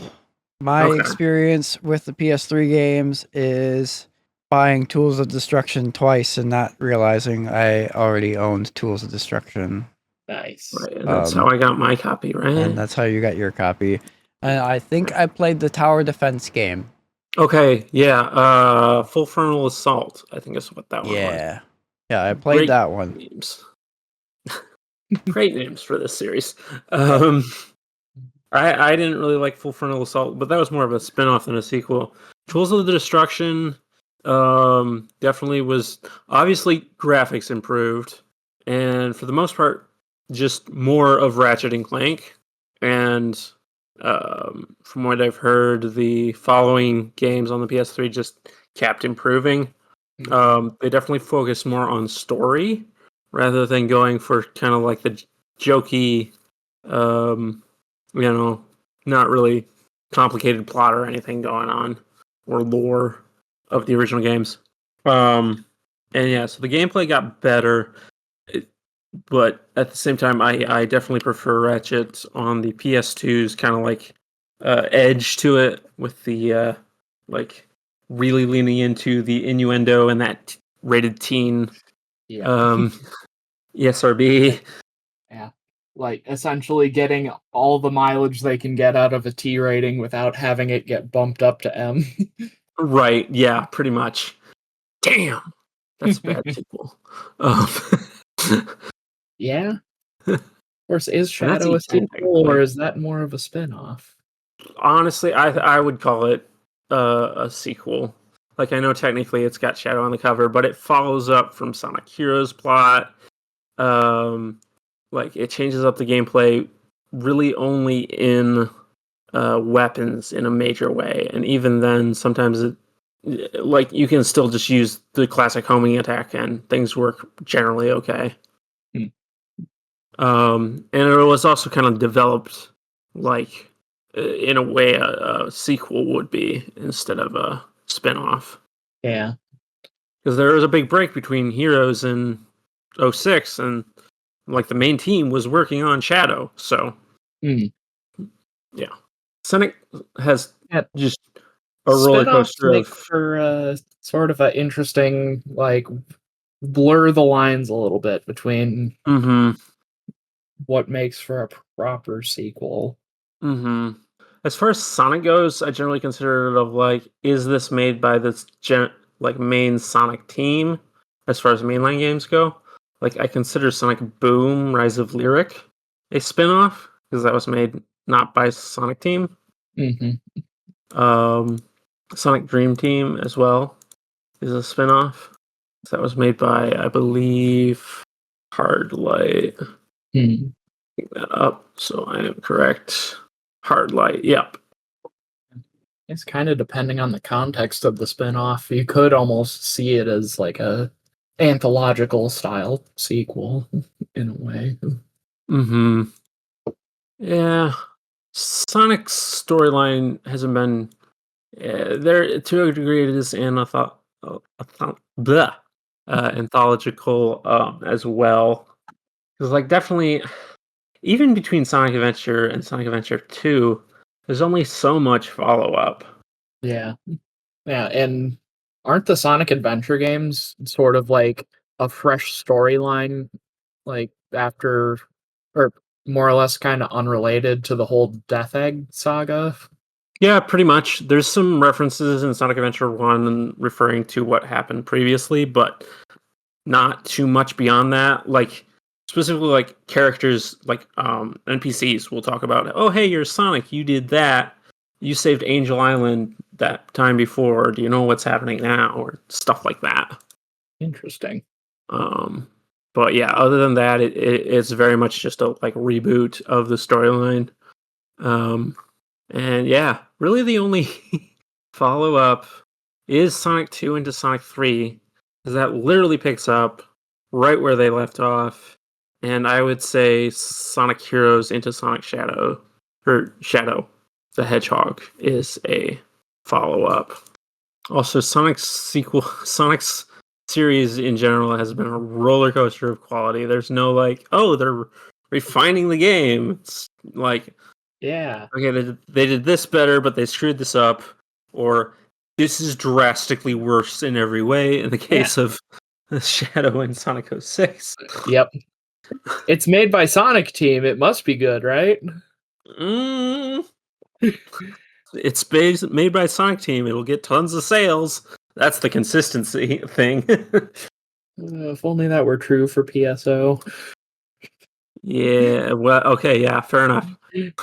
My experience with the PS3 games is buying Tools of Destruction twice and not realizing I already owned Tools of Destruction. Nice. Right, and that's how I got my copy, right? And that's how you got your copy. And I think I played the tower defense game. Okay, yeah. Full Frontal Assault, I think is what that one was. Yeah, I played that one. Names. Great names for this series. I didn't really like Full Frontal Assault, but that was more of a spin-off than a sequel. Tools of the Destruction definitely was... Obviously, graphics improved, and for the most part, just more of Ratchet and Clank. And from what I've heard, the following games on the PS3 just kept improving. They definitely focused more on story rather than going for kind of the jokey, not really complicated plot or anything going on, or lore of the original games. And yeah, so the gameplay got better, but at the same time, I definitely prefer Ratchet on the PS2's kind of like edge to it, with the like really leaning into the innuendo and that rated teen Yeah. ESRB. Yeah. Like essentially getting all the mileage they can get out of a T rating without having it get bumped up to M. Right, yeah, pretty much. Damn, that's a bad sequel. Um, Yeah. Of course, is And that's Shadow a E10 sequel, technically. or is that more of a spin-off? Honestly, I would call it a sequel. Like, I know technically it's got Shadow on the cover, but it follows up from Sonic Heroes plot. Like, it changes up the gameplay really only in weapons in a major way, and even then, sometimes like you can still just use the classic homing attack, and things work generally okay. Hmm. And it was also kind of developed like in a way a sequel would be instead of a spin-off. Yeah. Because there was a big break between Heroes and '06, and like the main team was working on Shadow. So Hmm. yeah, Sonic has Yeah. just a roller Spin-offs coaster make of for sort of an interesting, like, blur the lines a little bit between what makes for a proper sequel. As far as Sonic goes, I generally consider it of like, is this made by this like main Sonic team? As far as mainline games go, like I consider Sonic Boom: Rise of Lyric a spin-off because that was made not by Sonic Team. Hmm. Sonic Dream Team as well is a spin-off. That was made by, I believe, Hard Light. Hmm. Pick that up so I am correct. Hard Light, yep. It's kind of depending on the context of the spin-off. You could almost see it as like a anthological style sequel in a way. Mm-hmm. Yeah. Sonic's storyline hasn't been there to a degree. It is anthological as well. Because like definitely, even between Sonic Adventure and Sonic Adventure 2, there's only so much follow up. Yeah. Yeah, and aren't the Sonic Adventure games sort of like a fresh storyline, like after, or more or less kind of unrelated to the whole Death Egg saga? Yeah, pretty much. There's some references in Sonic Adventure 1 referring to what happened previously, but not too much beyond that. Like specifically like characters like NPCs will talk about, oh hey, you're Sonic, you did that. You saved Angel Island that time before. Do you know what's happening now? Or stuff like that. Interesting. But yeah, other than that, it's very much just a like reboot of the storyline. And yeah, really the only follow up is Sonic 2 into Sonic 3, because that literally picks up right where they left off. And I would say Sonic Heroes into Sonic Shadow, or Shadow the Hedgehog, is a follow up. Also, Sonic's series in general has been a roller coaster of quality. There's no like, oh, they're refining the game. It's like, Yeah. okay, they did this better, but they screwed this up, or this is drastically worse in every way. In the case of Shadow and Sonic 06. Yep. It's made by Sonic Team. It must be good, right? It's made by Sonic Team. It'll get tons of sales. That's the consistency thing. If only that were true for PSO. Yeah, well, okay, yeah, fair enough. I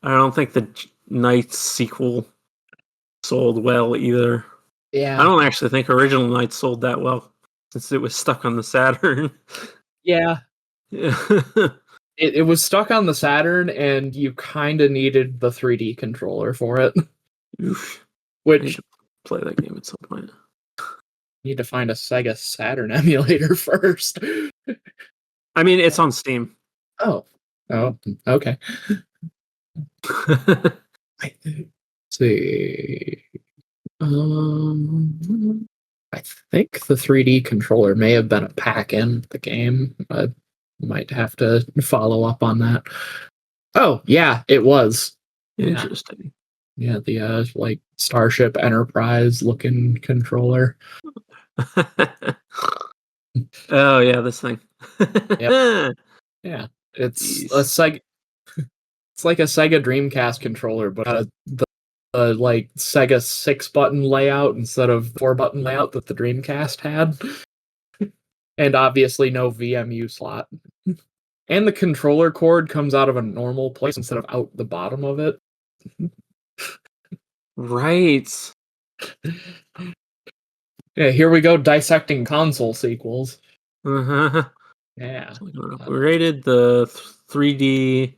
don't think the Knights sequel sold well either. Yeah. I don't actually think original Knights sold that well, since it was stuck on the Saturn. Yeah. Yeah. It was stuck on the Saturn, and you kind of needed the 3D controller for it. Oof. I need Which to play that game at some point. need to find a Sega Saturn emulator first. I mean, it's on Steam. Oh, okay. Let's see. I think the 3D controller may have been a pack in the game. I might have to follow up on that. Oh, yeah, it was. Yeah, Interesting. yeah, the like Starship Enterprise looking controller. Oh yeah, this thing. Yeah, it's a Jeez. Sega. It's like a Sega Dreamcast controller, but the like Sega 6-button layout instead of 4-button layout that the Dreamcast had, and obviously no VMU slot. And the controller cord comes out of a normal place instead of out the bottom of it. Right. Yeah, here we go dissecting console sequels. Uh-huh. Yeah. We rated the 3D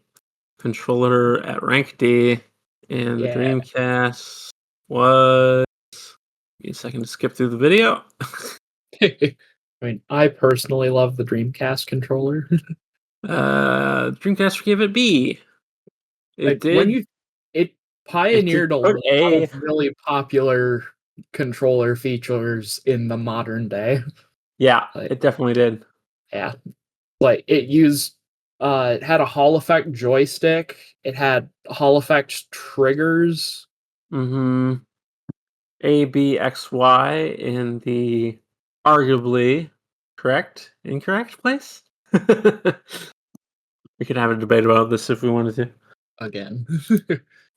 controller at rank D, and the Yeah. Dreamcast was. Give me a second to skip through the video. I mean, I personally love the Dreamcast controller. Dreamcast gave it B. It did. It pioneered a put lot A. of really popular controller features in the modern day. Yeah, Like, it definitely did. yeah. Like it had a Hall effect joystick, it had Hall effect triggers. Mm-hmm. A, B, X, Y in the arguably incorrect place. We could have a debate about this if we wanted to. Again.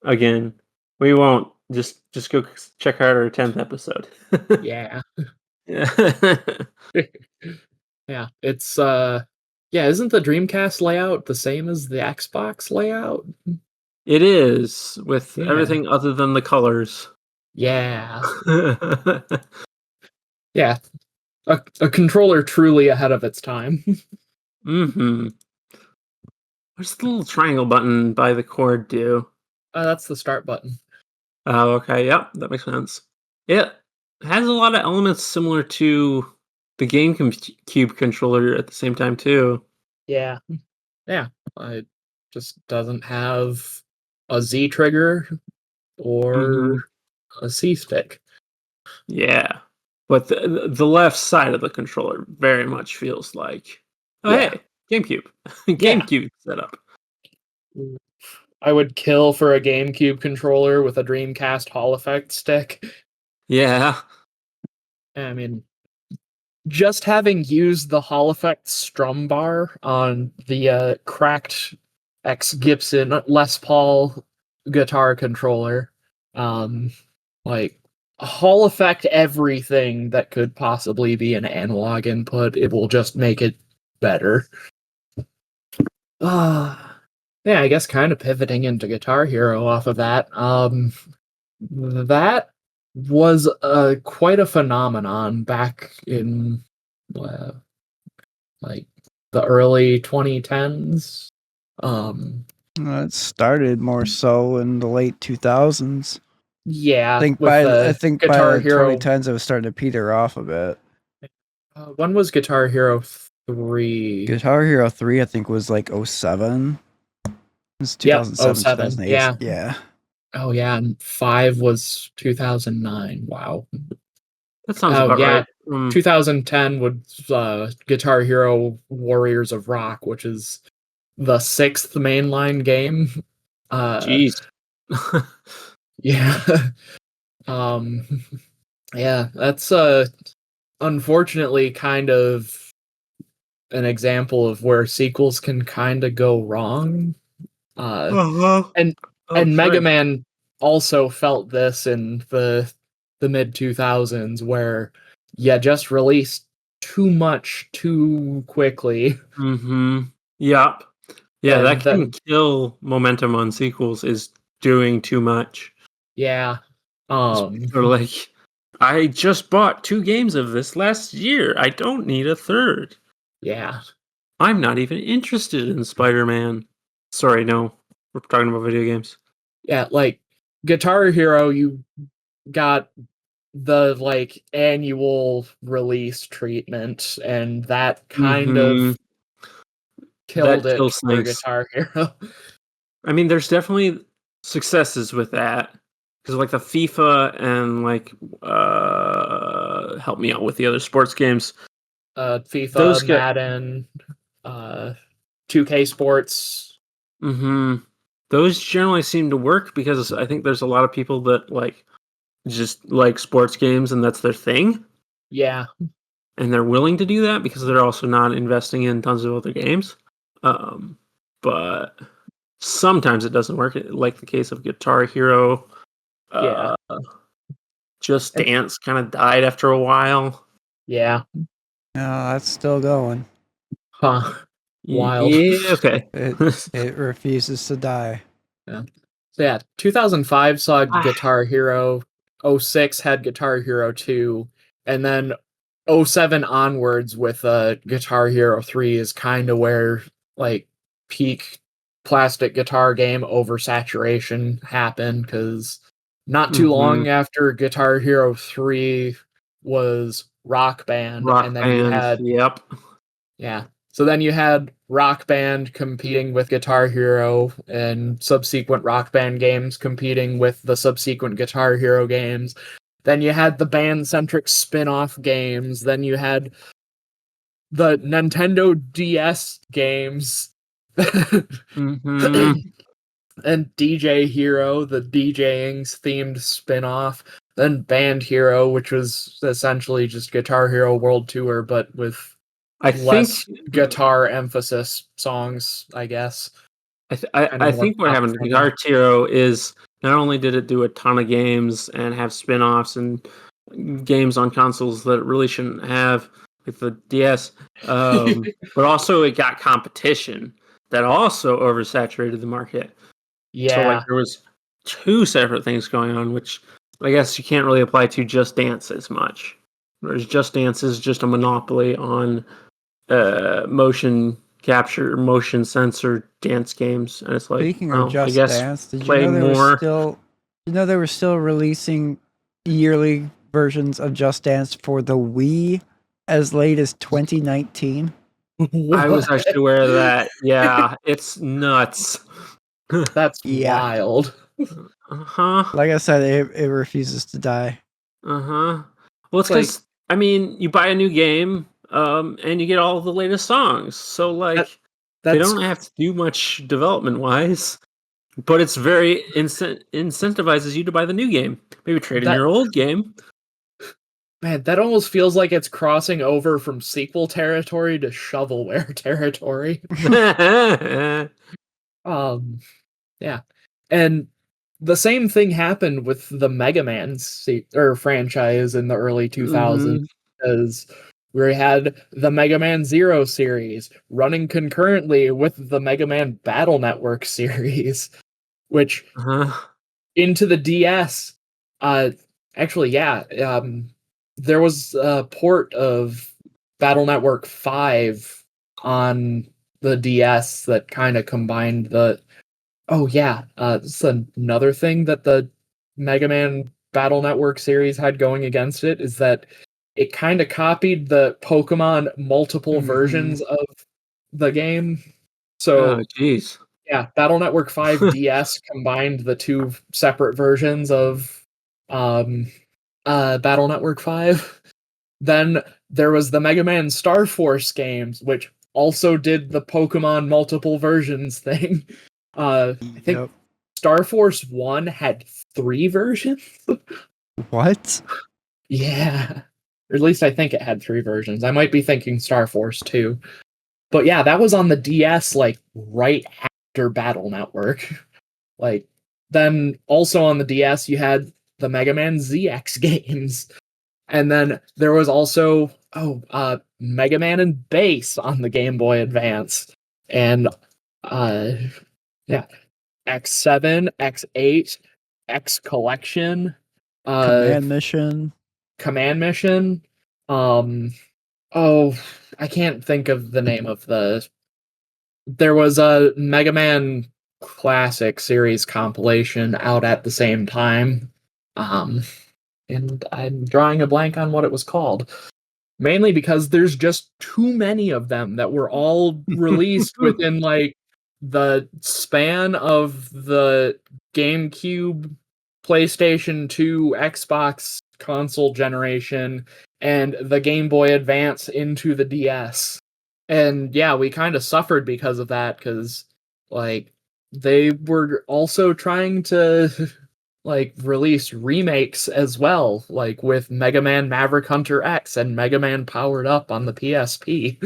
Again, we won't. Just go check out our 10th episode. Yeah. Yeah. Yeah. It's yeah, isn't the Dreamcast layout the same as the Xbox layout? It is, with Yeah. everything other than the colors. Yeah. Yeah. A controller truly ahead of its time. Mm-hmm. What's the little triangle button by the cord do? That's the start button. Oh, okay. Yep, that makes sense. It has a lot of elements similar to the GameCube controller at the same time, too. Yeah. Yeah. It just doesn't have a Z trigger or a C stick. Yeah. But the left side of the controller very much feels like, oh, Yeah. hey, GameCube. Yeah. GameCube setup. I would kill for a GameCube controller with a Dreamcast Hall effect stick. Yeah. I mean, just having used the Hall effect strum bar on the cracked X Gibson Les Paul guitar controller, like Hall effect everything that could possibly be an analog input, it will just make it better. Yeah, I guess kind of pivoting into Guitar Hero off of that. That was quite a phenomenon back in like the early 2010s. It started more so in the late 2000s. Yeah, I think with by the Guitar the Hero. 2010s it was starting to peter off a bit. When was Guitar Hero 3? Guitar Hero 3 I think was like 07. It's Yep, 2007, 07. 2008. Yeah. Yeah. Oh yeah, and 5 was 2009. Wow. That sounds Oh about yeah, right. 2010 was Guitar Hero Warriors of Rock, which is the 6th mainline game. Jeez. Yeah. Yeah, that's unfortunately kind of an example of where sequels can kind of go wrong. And Mega Man also felt this in the mid 2000s, where you just released too much too quickly. Mm-hmm. Yep. Yeah, And that can then kill momentum on sequels, is doing too much. yeah. Sort of like, I just bought 2 games of this last year. I don't need a third. Yeah. I'm not even interested in Spider-Man. Sorry, no. We're talking about video games. Yeah, like Guitar Hero, you got the like annual release treatment, and that kind of killed That it kills for things. Guitar Hero. I mean, there's definitely successes with that because like the FIFA and like help me out with the other sports games. FIFA, Madden, 2K Sports. Those generally seem to work because I think there's a lot of people that like just like sports games and that's their thing. Yeah. And they're willing to do that because they're also not investing in tons of other games. But sometimes it doesn't work, like the case of Guitar Hero. Yeah. Just Dance kind of died after a while. Yeah. No, that's still going. Huh. Wild. Yeah, okay. It refuses to die. Yeah. So yeah, 2005 saw Guitar Hero. 06 had Guitar Hero 2, and then 07 onwards with Guitar Hero 3 is kind of where like peak plastic guitar game oversaturation happened, because not too long after Guitar Hero 3 was Rock Band, and then you had yeah. So then you had Rock Band competing with Guitar Hero, and subsequent Rock Band games competing with the subsequent Guitar Hero games. Then you had the band-centric spin-off games. Then you had the Nintendo DS games. And DJ Hero, the DJing's themed spin-off. Then Band Hero, which was essentially just Guitar Hero World Tour, but with less guitar emphasis songs, I guess. I think what happened to Guitar Hero is not only did it do a ton of games and have spin-offs and games on consoles that it really shouldn't have, like the DS, but also it got competition that also oversaturated the market. Yeah. So like there was two separate things going on, which I guess you can't really apply to Just Dance as much. Whereas Just Dance is just a monopoly on motion capture, motion sensor dance games, and it's like, speaking of Just Dance, did you know they were still releasing yearly versions of Just Dance for the Wii as late as 2019? I was actually aware of that. Yeah, it's nuts. That's wild. Like I said, it refuses to die. Well, it's because I mean, you buy a new game, and you get all the latest songs. So like, they don't have to do much development wise, but it's very incentivizes you to buy the new game. Maybe trade in your old game. Man, that almost feels like it's crossing over from sequel territory to shovelware territory. Yeah. And the same thing happened with the Mega Man franchise in the early 2000s, because we had the Mega Man Zero series running concurrently with the Mega Man Battle Network series, which into the DS, there was a port of Battle Network 5 on the DS that kind of combined the... Oh yeah, this is another thing that the Mega Man Battle Network series had going against it, is that it kind of copied the Pokemon multiple versions of the game. So, yeah, Battle Network 5 DS combined the two separate versions of Battle Network 5. Then there was the Mega Man Star Force games, which also did the Pokemon multiple versions thing. I think Star Force 1 had 3 versions. What? Yeah. Or at least I think it had 3 versions. I might be thinking Star Force 2. But yeah, that was on the DS, like, right after Battle Network. Like, then also on the DS, you had the Mega Man ZX games. And then there was also, Mega Man and Bass on the Game Boy Advance. And, yeah, X7, X8, X Collection, Command Mission. I can't think of the name of the... There was a Mega Man Classic series compilation out at the same time. And I'm drawing a blank on what it was called. Mainly because there's just too many of them that were all released within, like, the span of the GameCube, PlayStation 2, Xbox console generation, and the Game Boy Advance into the DS. And yeah, we kind of suffered because of that, because like they were also trying to like release remakes as well, like with Mega Man Maverick Hunter X and Mega Man Powered Up on the PSP,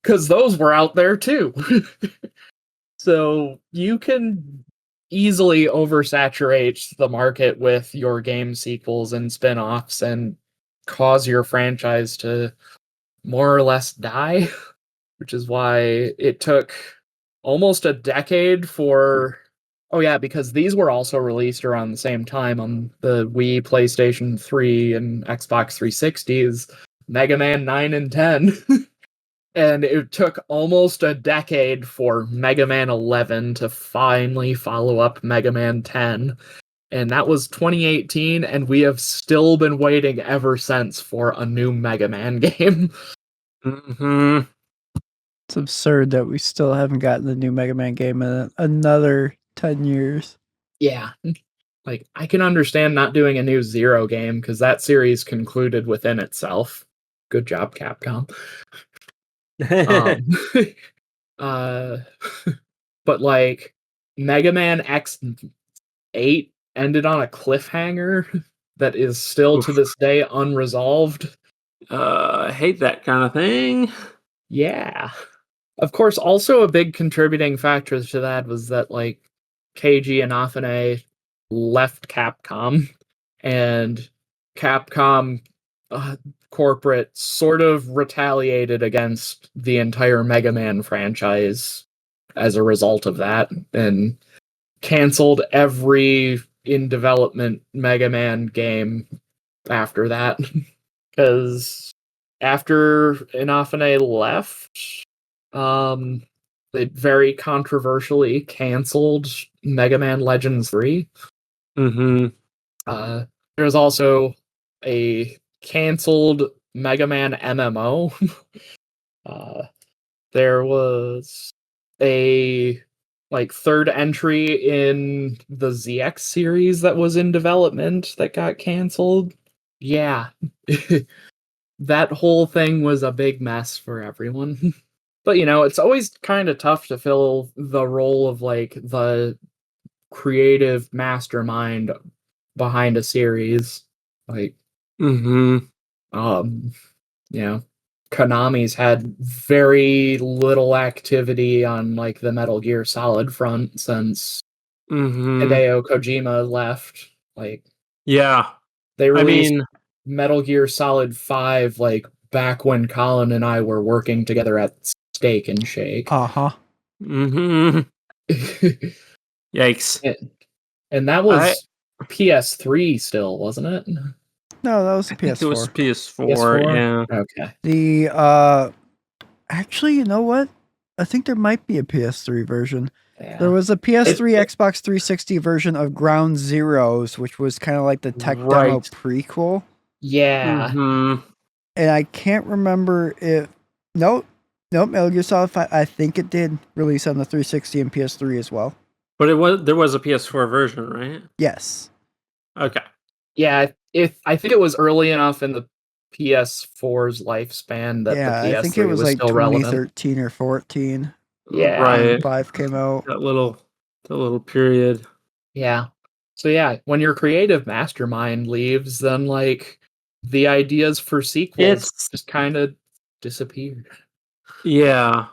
because those were out there too. So you can easily oversaturate the market with your game sequels and spin-offs and cause your franchise to more or less die, which is why it took almost a decade for... Oh yeah, because these were also released around the same time on the Wii, PlayStation 3, and Xbox 360s, Mega Man 9 and 10. And it took almost a decade for Mega Man 11 to finally follow up Mega Man 10. And that was 2018, and we have still been waiting ever since for a new Mega Man game. Mm-hmm. It's absurd that we still haven't gotten the new Mega Man game in another 10 years. Yeah. Like, I can understand not doing a new Zero game, because that series concluded within itself. Good job, Capcom. Uh, but like, Mega Man X8 ended on a cliffhanger that is still to this day unresolved. I hate that kind of thing. Yeah. Of course, also a big contributing factor to that was that, like, Keiji Inafune left Capcom, and Capcom corporate sort of retaliated against the entire Mega Man franchise as a result of that, and canceled every in development Mega Man game after that. Because after Inafune left, they very controversially canceled Mega Man Legends 3. Mm-hmm. There's also a canceled Mega Man MMO. There was a like third entry in the ZX series that was in development that got canceled. Yeah. That whole thing was a big mess for everyone. But you know, it's always kind of tough to fill the role of like the creative mastermind behind a series. Like, Mm-hmm. you know, Konami's had very little activity on like the Metal Gear Solid front since Mm-hmm. Hideo Kojima left. Like, Yeah. they released I mean, Metal Gear Solid 5 like back when Colin and I were working together at Steak and Shake. Uh-huh. mm-hmm. Yikes. And that was PS3 still, wasn't it? No, that was I the think it was PS4. PS4. Yeah. Okay. The actually, you know what? I think there might be a PS3 version. Yeah. There was a PS3 Xbox 360 version of Ground Zeroes, which was kind of like the tech demo Right. prequel. Yeah. Mm-hmm. And I can't remember if nope, Metal Gear Solid 5. I think it did release on the 360 and PS3 as well. But there was a PS4 version, right? Yes. Okay. Yeah, I think it was early enough in the PS4's lifespan that the PS3 I think it was like still 2013 relevant. or 14. Yeah. Right. 5 came out. That little period. Yeah. So yeah, when your creative mastermind leaves, then like the ideas for sequels It's just kind of disappear. yeah.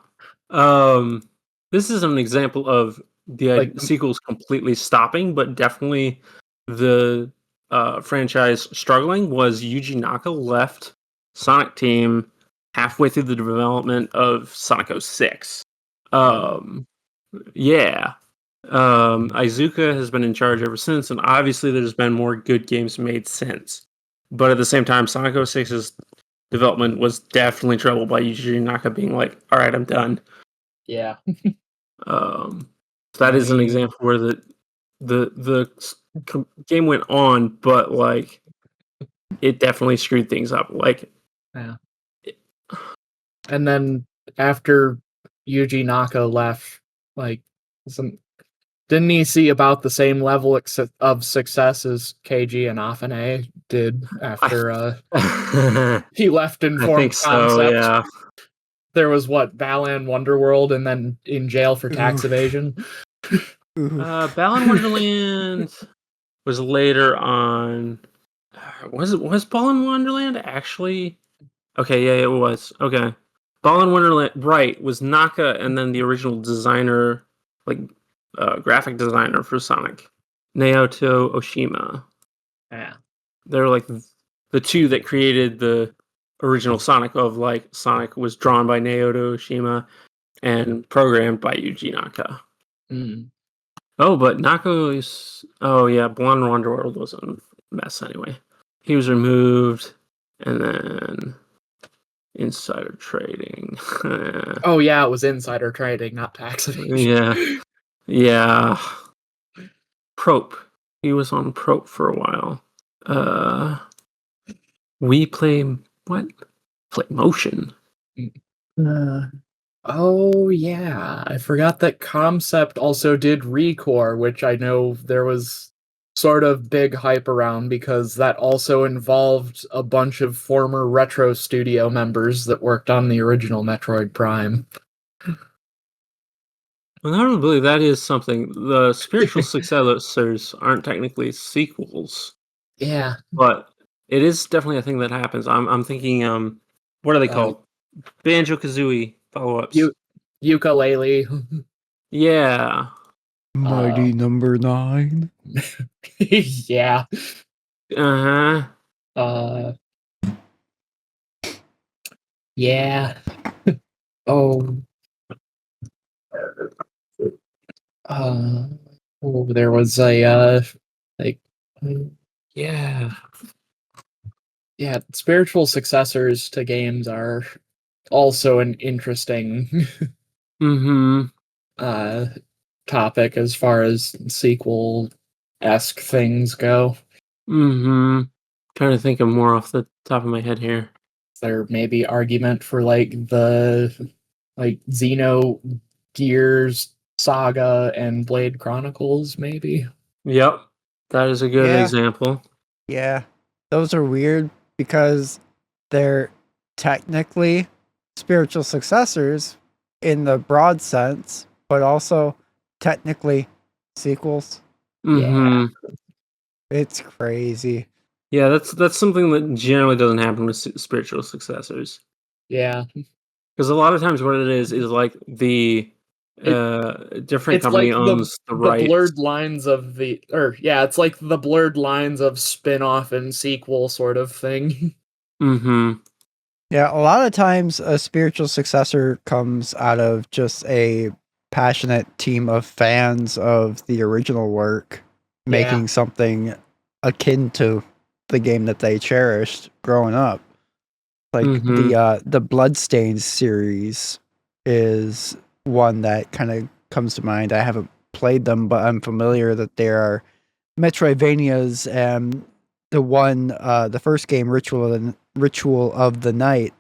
This is an example of the Like, sequels completely stopping, but definitely the franchise struggling was Yuji Naka left Sonic Team halfway through the development of Sonic 06. Yeah. Iizuka has been in charge ever since, and obviously there's been more good games made since. But at the same time, Sonic 06's development was definitely troubled by Yuji Naka being like, all right, I'm done. yeah. That is an example where the game went on, but like it definitely screwed things up. Like, Yeah. And then after Yuji Naka left, Like, didn't he see about the same level of success as KG and Afane did after he left and I formed think so. Concept? Yeah. There was Balan Wonderworld and then in jail for tax Oof. evasion. Balan Wonderland was later on. Was Ballin Wonderland actually? Okay, yeah, it was. Okay. Ballin Wonderland, right, was Naka and then the original designer, like graphic designer for Sonic, Naoto Oshima. Yeah. They're like the two that created the original Sonic of like Sonic was drawn by Naoto Oshima and programmed by Yuji Naka. Mm. Oh, but Naka is. Oh, yeah, Blonde Wonderworld was a mess anyway. He was removed, and then insider trading. Oh yeah, it was insider trading, not tax evasion. Yeah. Prope. He was on Prope for a while. We play what? Play Motion. Oh yeah, I forgot that Concept also did Recore, which I know there was sort of big hype around because that also involved a bunch of former Retro Studio members that worked on the original Metroid Prime. Well, I don't believe that is something. The spiritual successors aren't technically sequels, Yeah. but it is definitely a thing that happens. I'm thinking, what are they called? Banjo-Kazooie follow-ups. Ukulele. Yeah. Mighty number 9. Yeah. Uh-huh. Yeah. Oh. There was a like yeah. Yeah, spiritual successors to games are also an interesting Mm-hmm. topic as far as sequel-esque things go. Mm-hmm. Trying to think of more off the top of my head here. There may be argument for the Xenogears Saga and Blade Chronicles, maybe. Yep. That is a good Yeah. example. Yeah, those are weird because they're technically spiritual successors in the broad sense, but also technically sequels. Mm-hmm. It's crazy. Yeah, that's something that generally doesn't happen with spiritual successors. Yeah. Because a lot of times what it is like the different It's company like owns the rights. blurred lines of it's like the blurred lines of spin-off and sequel sort of thing. Mm-hmm. Yeah, a lot of times a spiritual successor comes out of just a passionate team of fans of the original work making something akin to the game that they cherished growing up. Like the Bloodstained series is one that kind of comes to mind. I haven't played them, but I'm familiar that there are Metroidvanias, and the first game, Ritual of the Night,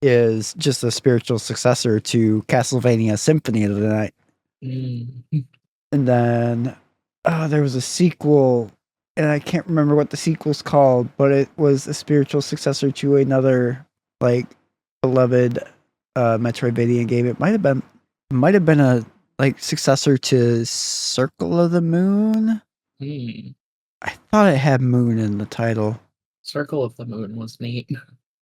is just a spiritual successor to Castlevania Symphony of the Night. Mm. And then there was a sequel, and I can't remember what the sequel's called, but it was a spiritual successor to another like beloved Metroidvania game. It might have been a like successor to Circle of the Moon. Mm. I thought it had Moon in the title. Circle of the Moon was neat.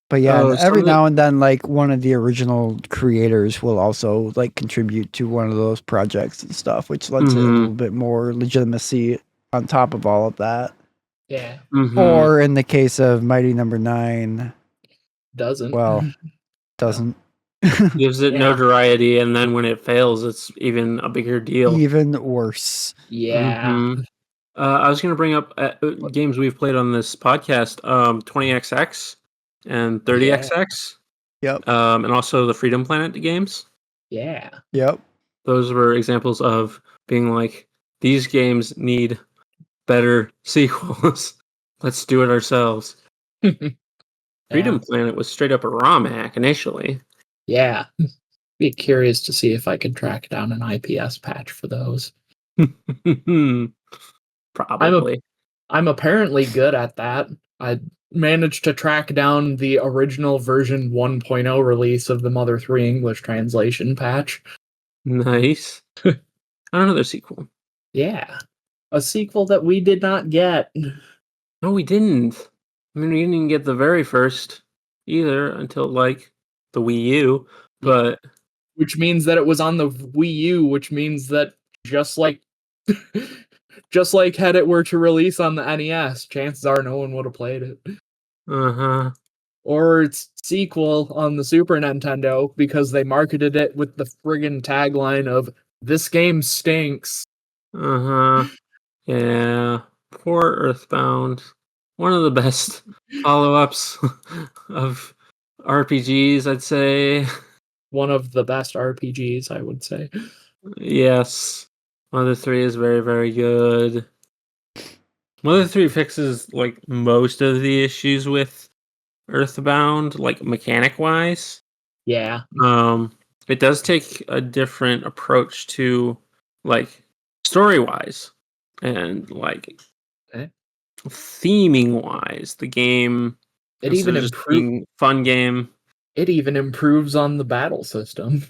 But yeah, Oh, every now and then, like one of the original creators will also like contribute to one of those projects and stuff, which lets it a little bit more legitimacy on top of all of that. Yeah. Mm-hmm. Or in the case of Mighty Number 9, Doesn't. doesn't. Gives it notoriety, and then when it fails, it's even a bigger deal. Even worse. Yeah. Mm-hmm. I was going to bring up games we've played on this podcast, 20XX and 30XX. Yep. And also the Freedom Planet games. Yeah. Yep. Those were examples of being like, these games need better sequels. Let's do it ourselves. Freedom Planet was straight up a ROM hack initially. Yeah. Be curious to see if I can track down an IPS patch for those. Probably. I'm apparently good at that. I managed to track down the original version 1.0 release of the Mother 3 English translation patch. Nice. Another sequel. Yeah. A sequel that we did not get. No, we didn't. I mean, we didn't even get the very first either until like the Wii U. But Which means that it was on the Wii U, which means that just like just like had it were to release on the NES, chances are no one would have played it. uh-huh. Or its sequel on the Super Nintendo because they marketed it with the friggin' tagline of "This game stinks." Uh-huh. Yeah. Poor Earthbound. One of the best follow-ups of RPGs, I'd say. One of the best RPGs, I would say. Yes. Mother 3 is very, very good. Mother 3 fixes like most of the issues with Earthbound, like mechanic wise. Yeah. It does take a different approach to like story wise and like Eh. theming wise. The game It instead even of just being fun game. It even improves on the battle system.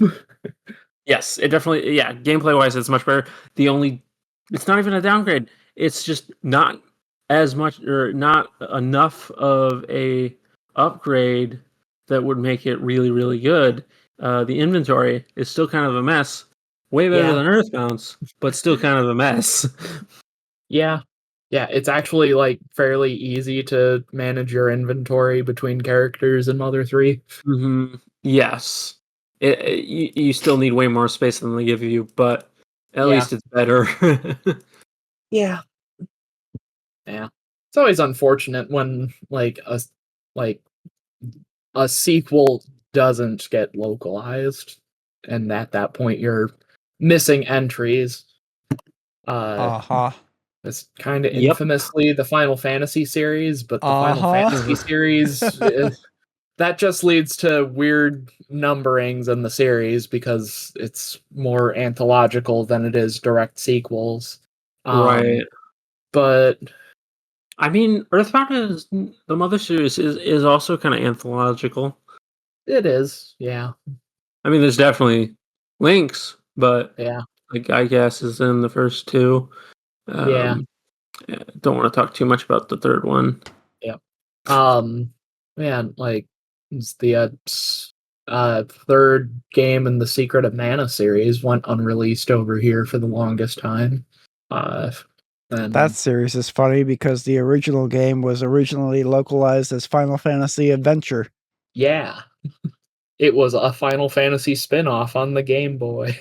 Yes, it definitely gameplay wise it's much better. It's not even a downgrade. It's just not as much or not enough of a upgrade that would make it really, really good. The inventory is still kind of a mess. Way better Yeah. than Earthbound's, but still kind of a mess. Yeah. Yeah, it's actually like fairly easy to manage your inventory between characters in Mother 3. Yes. You still need way more space than they give you, but at least it's better. Yeah. Yeah. It's always unfortunate when like a sequel doesn't get localized and at that point you're missing entries. Uh-huh. It's kind of Yep. infamously the Final Fantasy series, but the Final Uh-huh. Fantasy series that just leads to weird numberings in the series because it's more anthological than it is direct sequels. Right. But I mean, Earthbound is the Mother series is also kind of anthological. it is, yeah. I mean, there's definitely links, but Yeah. like I guess is in the first two. Yeah. Don't want to talk too much about the third one. Yeah. Man, like it's the third game in the Secret of Mana series went unreleased over here for the longest time. And That series is funny because the original game was originally localized as Final Fantasy Adventure. yeah. It was a Final Fantasy spin-off on the Game Boy.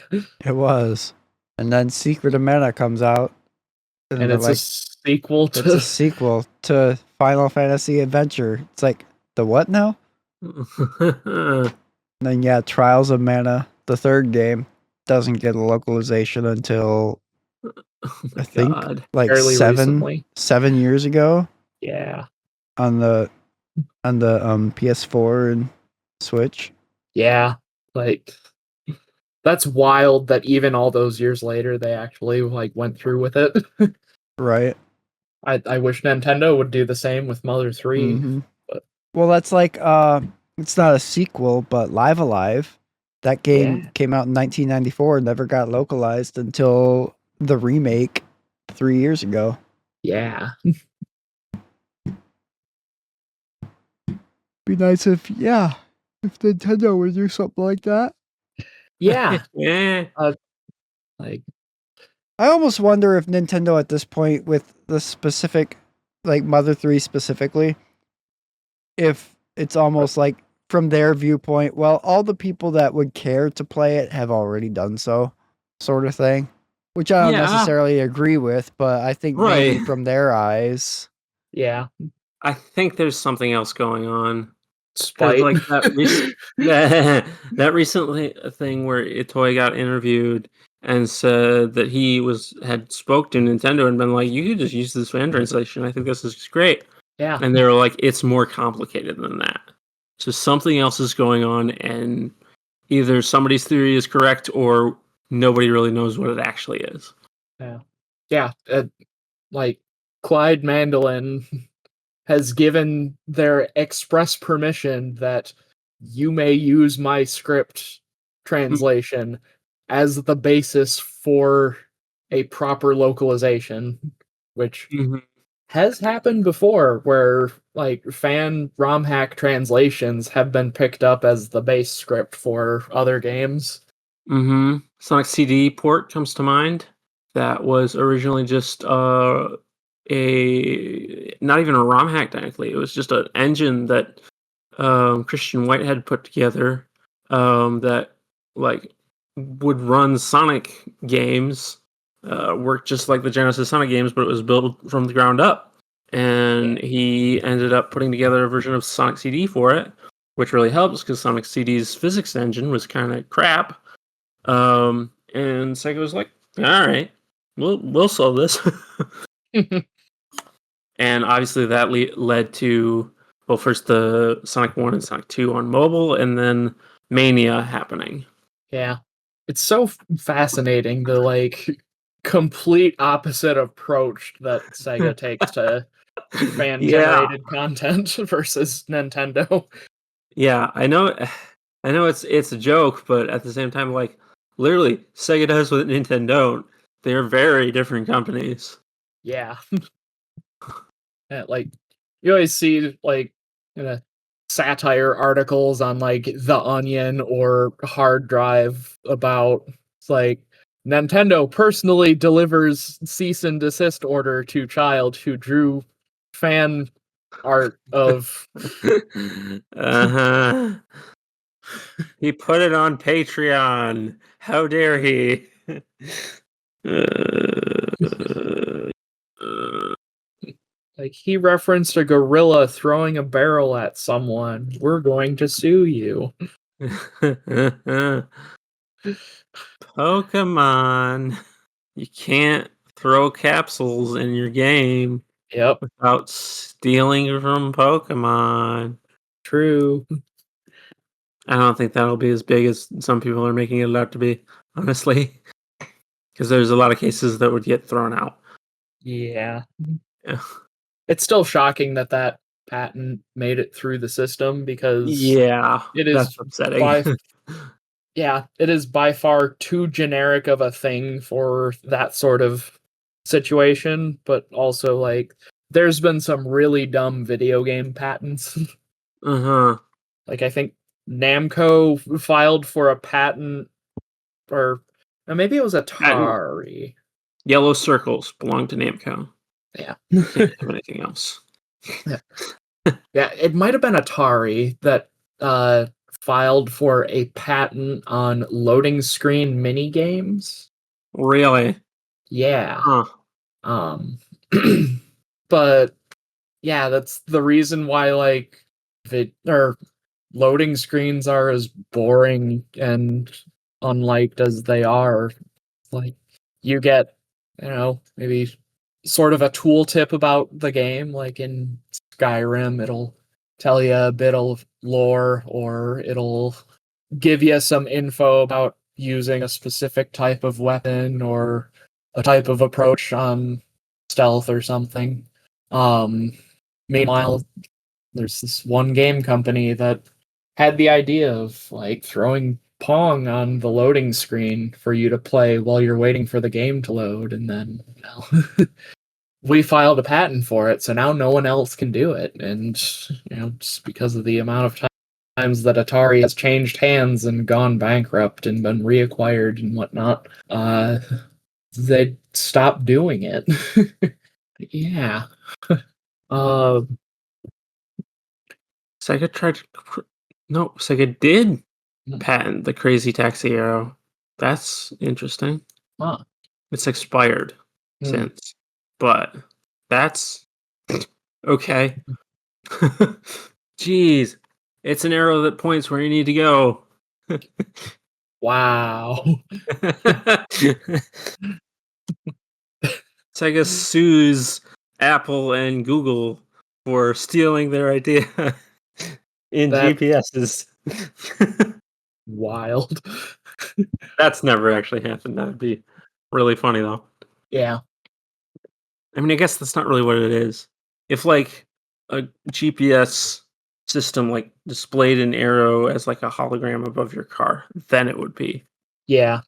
It was. And then Secret of Mana comes out. And they're it's a sequel it's a to sequel to Final Fantasy Adventure. It's like, the what now? And then yeah, Trials of Mana, the third game, doesn't get a localization until I think like fairly recently. 7 years ago Yeah. on the PS4 and Switch. Yeah. Like that's wild that even all those years later they actually like went through with it. Right. I wish Nintendo would do the same with Mother 3. Mhm. But Well, that's like it's not a sequel, but Live Alive. That game came out in 1994 and never got localized until the remake 3 years ago. yeah. Be nice if Nintendo would do something like that. Yeah. Yeah. Like I almost wonder if Nintendo at this point with the specific like Mother 3 specifically, if it's almost like from their viewpoint, well, all the people that would care to play it have already done so, sort of thing. Which I don't Yeah. necessarily agree with, but I think maybe Right. from their eyes. yeah. I think there's something else going on. Spite. Like that that recently thing where Itoy got interviewed and said that he had spoke to Nintendo and been like, you could just use this fan translation. I think this is great. Yeah. And they were like, it's more complicated than that. So something else is going on, and either somebody's theory is correct or nobody really knows what it actually is. Yeah. Like Clyde Mandolin has given their express permission that you may use my script translation as the basis for a proper localization, which has happened before, where like fan ROM hack translations have been picked up as the base script for other games. Sonic CD port comes to mind. That was originally just a not even a ROM hack technically. It was just an engine that Christian Whitehead put together that like would run Sonic games, worked just like the Genesis Sonic games, but it was built from the ground up. And he ended up putting together a version of Sonic CD for it, which really helps because Sonic CD's physics engine was kind of crap. And Sega was like, "All right, we'll solve this." And obviously that led to, well, first the Sonic 1 and Sonic 2 on mobile, and then Mania happening. Yeah. It's so fascinating, the like complete opposite approach that Sega takes to fan-generated content versus Nintendo. Yeah, I know it's a joke, but at the same time, like, literally, Sega does what Nintendo don't. They're very different companies. Yeah. Like, you always see, like, satire articles on, like, The Onion or Hard Drive about, it's like, Nintendo personally delivers cease and desist order to child who drew fan art of... He put it on Patreon. How dare he? Like, he referenced a gorilla throwing a barrel at someone. We're going to sue you. Pokemon. You can't throw capsules in your game without stealing from Pokemon. True. I don't think that'll be as big as some people are making it out to be, honestly. Because there's a lot of cases that would get thrown out. Yeah. Yeah. It's still shocking that that patent made it through the system, because it is that's upsetting. it is by far too generic of a thing for that sort of situation, but also, like, there's been some really dumb video game patents. Like, I think Namco filed for a patent, or maybe it was Atari. Yellow circles belong to Namco. Yeah. Can't have anything else. Yeah, it might have been Atari that filed for a patent on loading screen mini games. Really? Yeah. Huh. But yeah, that's the reason why, like, loading screens are as boring and unliked as they are. Like, you get, maybe sort of a tooltip about the game, like in Skyrim, it'll tell you a bit of lore, or it'll give you some info about using a specific type of weapon or a type of approach on stealth or something. Meanwhile, there's this one game company that had the idea of, like, throwing Pong on the loading screen for you to play while you're waiting for the game to load, and then, we filed a patent for it, so now no one else can do it. And, just because of the amount of times that Atari has changed hands and gone bankrupt and been reacquired and whatnot, they stopped doing it. Yeah. Sega tried to... No, Sega did patent the Crazy Taxi Arrow. That's interesting. Huh. It's expired since. But that's... okay. Jeez. It's an arrow that points where you need to go. Wow. Sega sues Apple and Google for stealing their idea in GPSs. wild. That's never actually happened. That would be really funny though. Yeah. I mean, I guess that's not really what it is. If like a GPS system like displayed an arrow as like a hologram above your car, then it would be Yeah.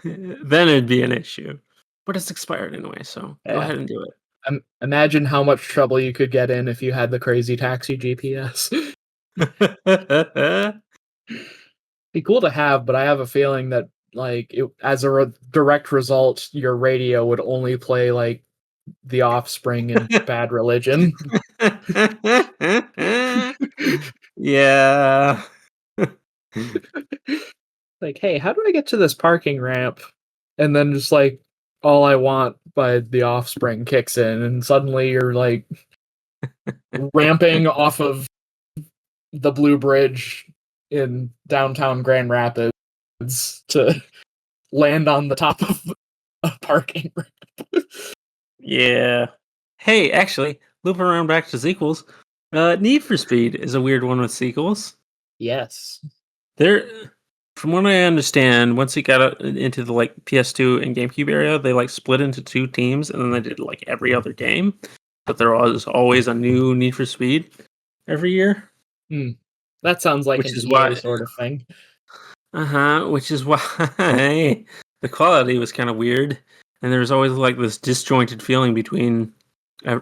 then it'd be an issue. But it's expired anyway, so go Yeah. ahead and do it. Imagine how much trouble you could get in if you had the crazy taxi GPS. Be cool to have, but I have a feeling that like as a direct result, your radio would only play like The Offspring and Bad Religion. Yeah. Like, hey, how do I get to this parking ramp? And then just like All I Want by The Offspring kicks in, and suddenly you're like ramping off of the Blue Bridge in downtown Grand Rapids to land on the top of a parking ramp. Yeah. Hey, actually, looping around back to sequels. Need for Speed is a weird one with sequels. Yes. There, from what I understand, once it got into the like PS2 and GameCube area, they like split into two teams, and then they did like every other game. But there was always a new Need for Speed every year. That sounds like Which an is EA why- sort of thing. Which is why the quality was kind of weird, and there was always like this disjointed feeling between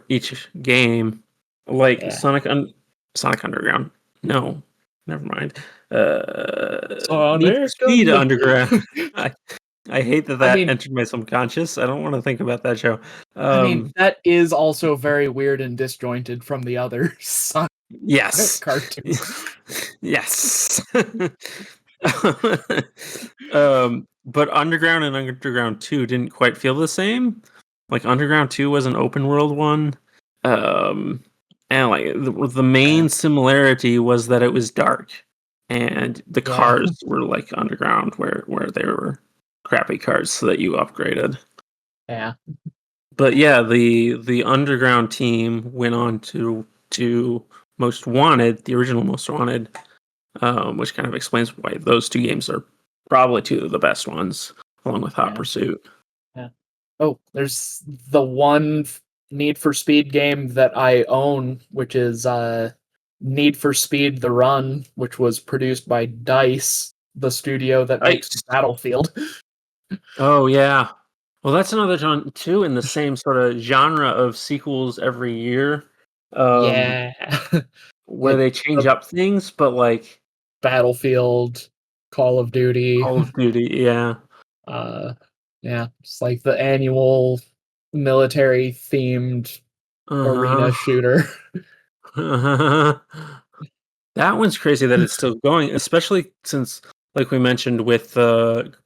each game, like Yeah. Sonic Underground. No, never mind. Sonic Need for Speed Underground. Underground. I hate that I mean- entered my subconscious. I don't want to think about that show. I mean, that is also very weird and disjointed from the other Sonic Yes. cartoon. Yes. But Underground and Underground 2 didn't quite feel the same. Like Underground 2 was an open world one. And like the main similarity was that it was dark. And the cars were like underground where they were crappy cars so that you upgraded. Yeah. But yeah, the Underground team went on to Most Wanted, the original Most Wanted, which kind of explains why those two games are probably two of the best ones, along with Hot Pursuit. Yeah. Oh, there's the one Need for Speed game that I own, which is Need for Speed: The Run, which was produced by DICE, the studio that makes Dice. Battlefield. Oh yeah. Well, that's another genre too, in the same sort of genre of sequels every year. Yeah. Where Like they change up things, but like Battlefield, Call of Duty. Call of Duty, yeah. Yeah, it's like the annual military themed arena shooter. That one's crazy that it's still going, especially since, like we mentioned with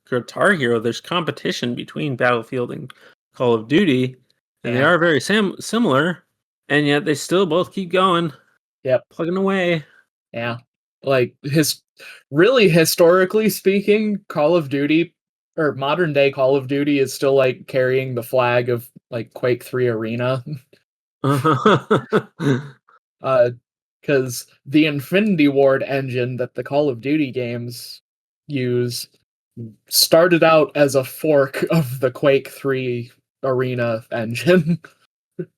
Guitar Hero, there's competition between Battlefield and Call of Duty, and they Yeah. are very similar, and yet they still both keep going. Yep. Plugging away. Yeah. Like really historically speaking, Call of Duty or modern day Call of Duty is still like carrying the flag of like Quake 3 Arena. Because the Infinity Ward engine that the Call of Duty games use started out as a fork of the Quake 3 Arena engine.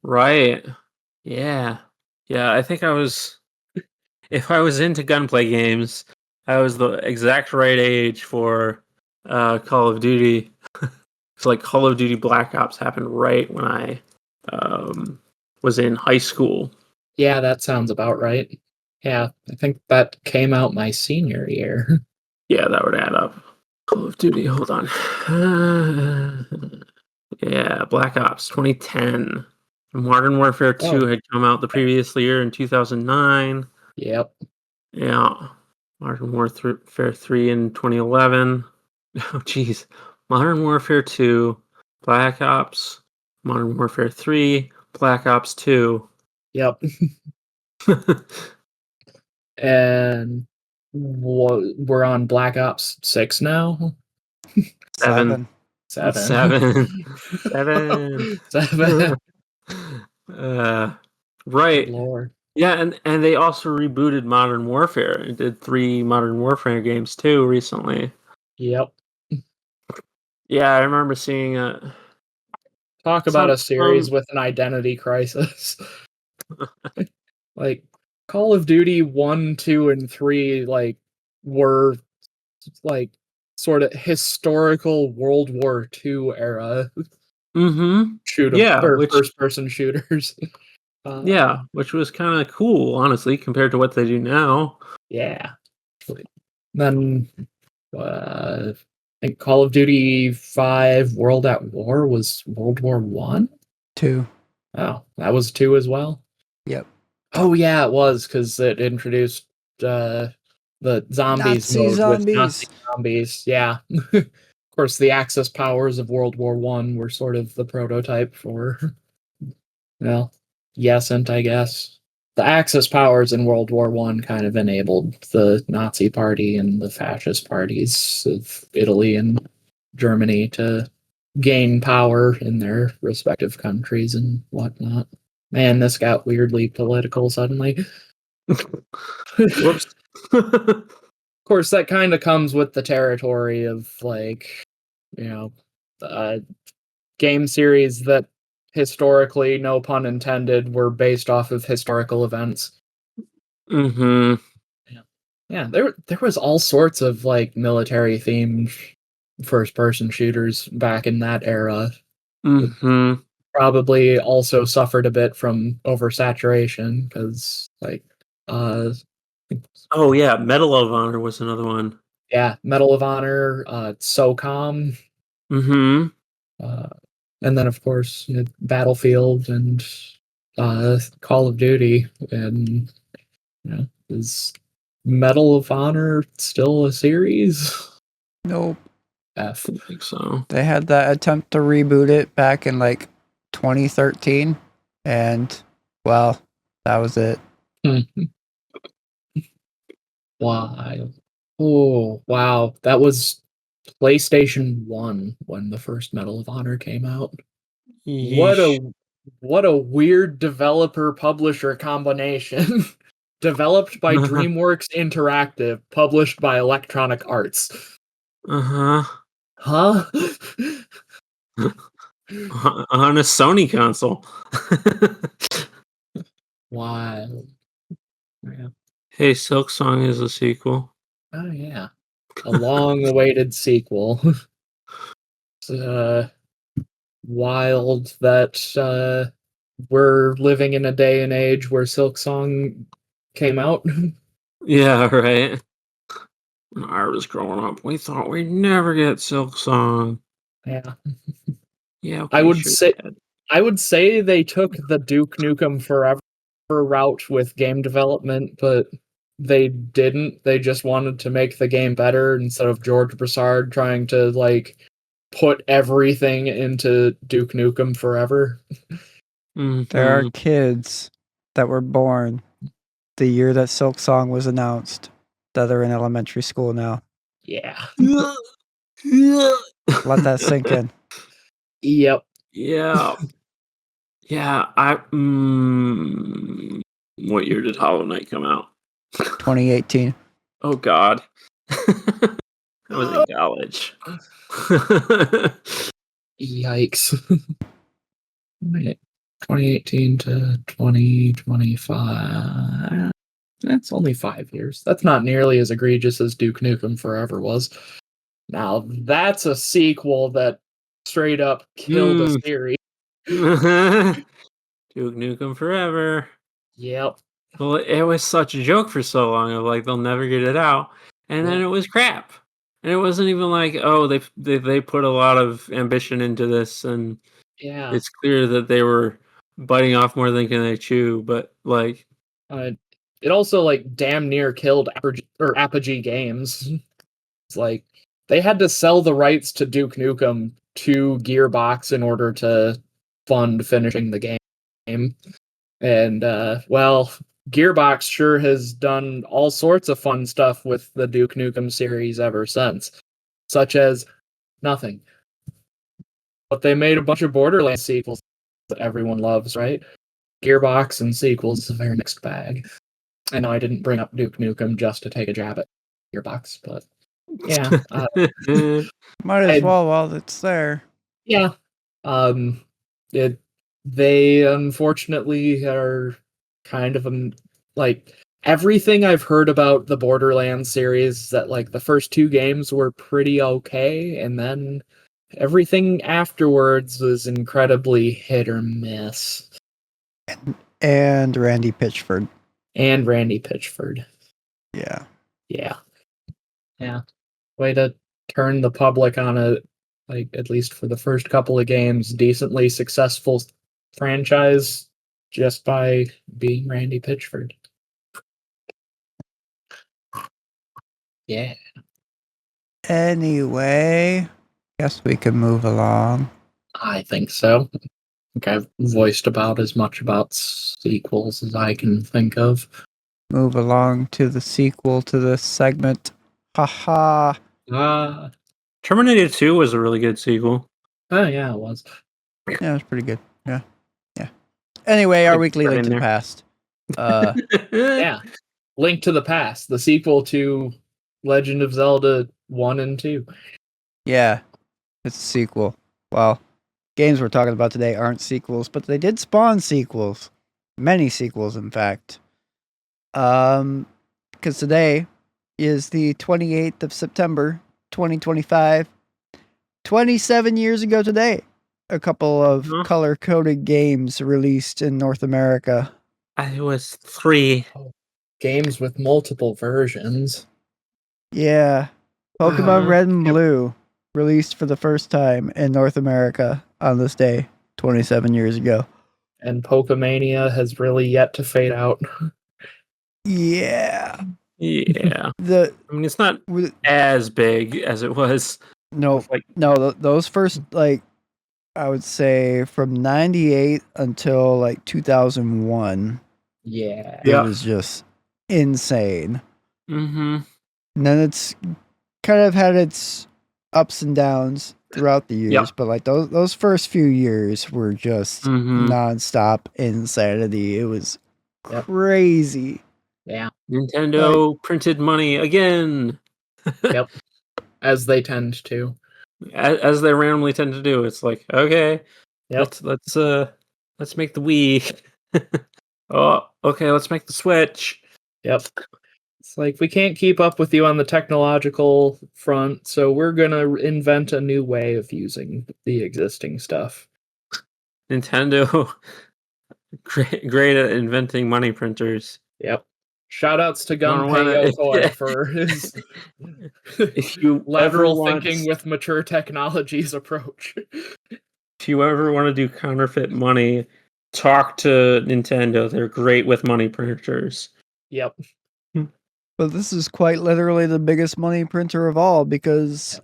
Right. Yeah. Yeah, I think if I was into gunplay games, I was the exact right age for Call of Duty. It's like Call of Duty Black Ops happened right when I was in high school. Yeah, that sounds about right. Yeah, I think that came out my senior year. Yeah, that would add up. Call of Duty, hold on. Yeah, Black Ops 2010. Modern Warfare 2 had come out the previous year in 2009. Yep. Yeah. Modern Warfare 3 in 2011. Oh, jeez. Modern Warfare 2, Black Ops, Modern Warfare 3, Black Ops 2. Yep. And we're on Black Ops 6 now. 7. 7. 7. 7. 7. Right. Lord. Yeah, and they also rebooted Modern Warfare. It did 3 Modern Warfare games too recently. Yep. Yeah, I remember seeing Talk about a series with an identity crisis. Like Call of Duty 1, 2, and 3 were like sort of historical World War II era Yeah, or which first person shooters. which was kind of cool, honestly, compared to what they do now. Yeah. Then I think Call of Duty 5 World at War was World War 1? 2. Oh, that was 2 as well? Yep. Oh yeah, it was, because it introduced the zombies Nazi mode with Nazi zombies. zombies. Yeah. Of course, the Axis powers of World War One were sort of the prototype for, well, yes, and I guess. The Axis powers in World War One kind of enabled the Nazi Party and the fascist parties of Italy and Germany to gain power in their respective countries and whatnot. Man, this got weirdly political suddenly. Whoops. Of course, that kind of comes with the territory of, game series that historically, no pun intended, were based off of historical events. Mm-hmm. Yeah, there was all sorts of military themed first person shooters back in that era. Mm-hmm. Probably also suffered a bit from oversaturation because Oh yeah, Medal of Honor was another one. yeah, Medal of Honor, SOCOM, Mm-hmm. and then of course Battlefield and Call of Duty. And is Medal of Honor still a series? Nope. F. I think so. They had that attempt to reboot it back in 2013, and well, that was it. Why? Oh wow, that was PlayStation 1 when the first Medal of Honor came out. Yeesh. What a weird developer publisher combination. Developed by DreamWorks Interactive, published by Electronic Arts. Uh-huh. Huh? On a Sony console. Wild. Yeah. Hey, Silk Song is a sequel. Oh yeah. A long-awaited sequel. It's wild that we're living in a day and age where Silk Song came out. Yeah, right. When I was growing up, we thought we'd never get Silk Song. Yeah. Yeah, I okay, would sure. say I would say they took the Duke Nukem Forever route with game development, but they didn't. They just wanted to make the game better instead of George Broussard trying to put everything into Duke Nukem Forever. There are kids that were born the year that Silk Song was announced that are in elementary school now. Yeah. Let that sink in. Yep. Yeah. Yeah, what year did Hollow Knight come out? 2018. Oh God. I was in college. Yikes. Wait, 2018 to 2025. That's only 5 years. That's not nearly as egregious as Duke Nukem Forever was. Now, that's a sequel that straight up killed a series. Duke Nukem Forever. Yep. Well, it was such a joke for so long of they'll never get it out, and then it was crap, and it wasn't even oh they put a lot of ambition into this, and yeah, it's clear that they were biting off more than can they chew, but it also damn near killed Apogee Games. It's they had to sell the rights to Duke Nukem to Gearbox in order to fund finishing the game. And Gearbox sure has done all sorts of fun stuff with the Duke Nukem series ever since, such as nothing. But they made a bunch of Borderlands sequels that everyone loves, right? Gearbox and sequels is a very mixed bag. I know I didn't bring up Duke Nukem just to take a jab at Gearbox, but yeah, Might as I- well while it's there. yeah. They unfortunately are kind of like everything I've heard about the Borderlands series, that like the first two games were pretty okay, and then everything afterwards was incredibly hit or miss. And Randy Pitchford. And Randy Pitchford. Yeah. Yeah. Way to turn the public on a, like, at least for the first couple of games, decently successful franchise just by being Randy Pitchford. Yeah. Anyway, guess we can move along. I think so. I think I've voiced about as much about sequels as I can think of. Move along to the sequel to this segment. Haha. Terminator 2 was a really good sequel. Oh yeah, it was. Yeah, it was pretty good. Yeah. Anyway, our Like, weekly right link in to the there. past. Yeah. Link to the Past, the sequel to Legend of Zelda 1 and 2. Yeah, it's a sequel. Well, games we're talking about today aren't sequels, but they did spawn sequels. Many sequels, in fact. Because today is the 28th of September, 2025. 27 years ago today, a couple of Huh? color-coded games released in North America. I was 3. Games with multiple versions. Yeah. Pokemon Red and Yep. Blue released for the first time in North America on this day 27 years ago. And Pokemania has really yet to fade out. Yeah. Yeah. The I mean, it's not with- as big as it was. no with, like, no those first, like, I would say from 98 until like 2001, Yeah. it was just insane. Mm-hmm. And then it's kind of had its ups and downs throughout the years, Yep. but like those first few years were just Mhm. nonstop insanity. It was Yep. crazy. Yeah. Nintendo printed money again. Yep. As they tend to. As they randomly tend to do. It's like, okay, Yep. let's make the Wii. Oh, okay, let's make the Switch. Yep. It's like, we can't keep up with you on the technological front, so we're gonna invent a new way of using the existing stuff. Nintendo, great at inventing money printers. Yep. Shoutouts to Don't Gunpei wanna- Yokoi for his If you lateral ever want- thinking with mature technologies approach. If you ever want to do counterfeit money, talk to Nintendo. They're great with money printers. Yep. But this is quite literally the biggest money printer of all, because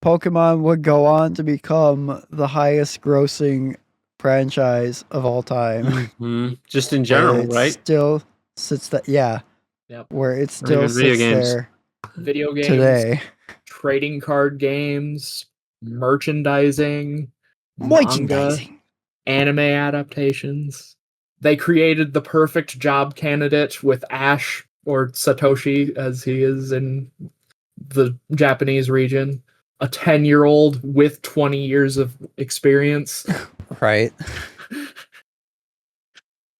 Pokemon would go on to become the highest grossing franchise of all time. Mhm. Just in And general, it right? still sits that, yeah. Yep. Where it Or still even video sits games. there Video games, today. trading card games, merchandising, manga, Merchandising. anime adaptations. They created the perfect job candidate with Ash, or Satoshi as he is in the Japanese region, a 10-year-old with 20 years of experience. Right.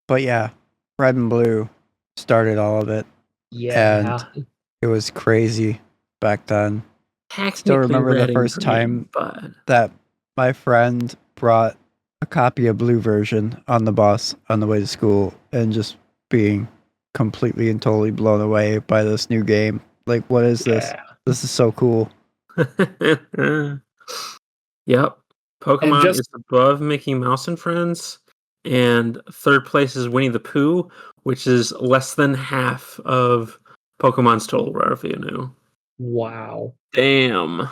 But yeah, Red and Blue started all of it. Yeah. And it was crazy back then. Technically remember the red and first green, time but That my friend brought a copy of Blue version on the bus on the way to school, and just being completely and totally blown away by this new game. Like, what is this? Yeah. This is so cool. Yep. Pokemon just- is above Mickey Mouse and Friends, and third place is Winnie the Pooh, which is less than half of Pokemon's total revenue. Wow. Damn.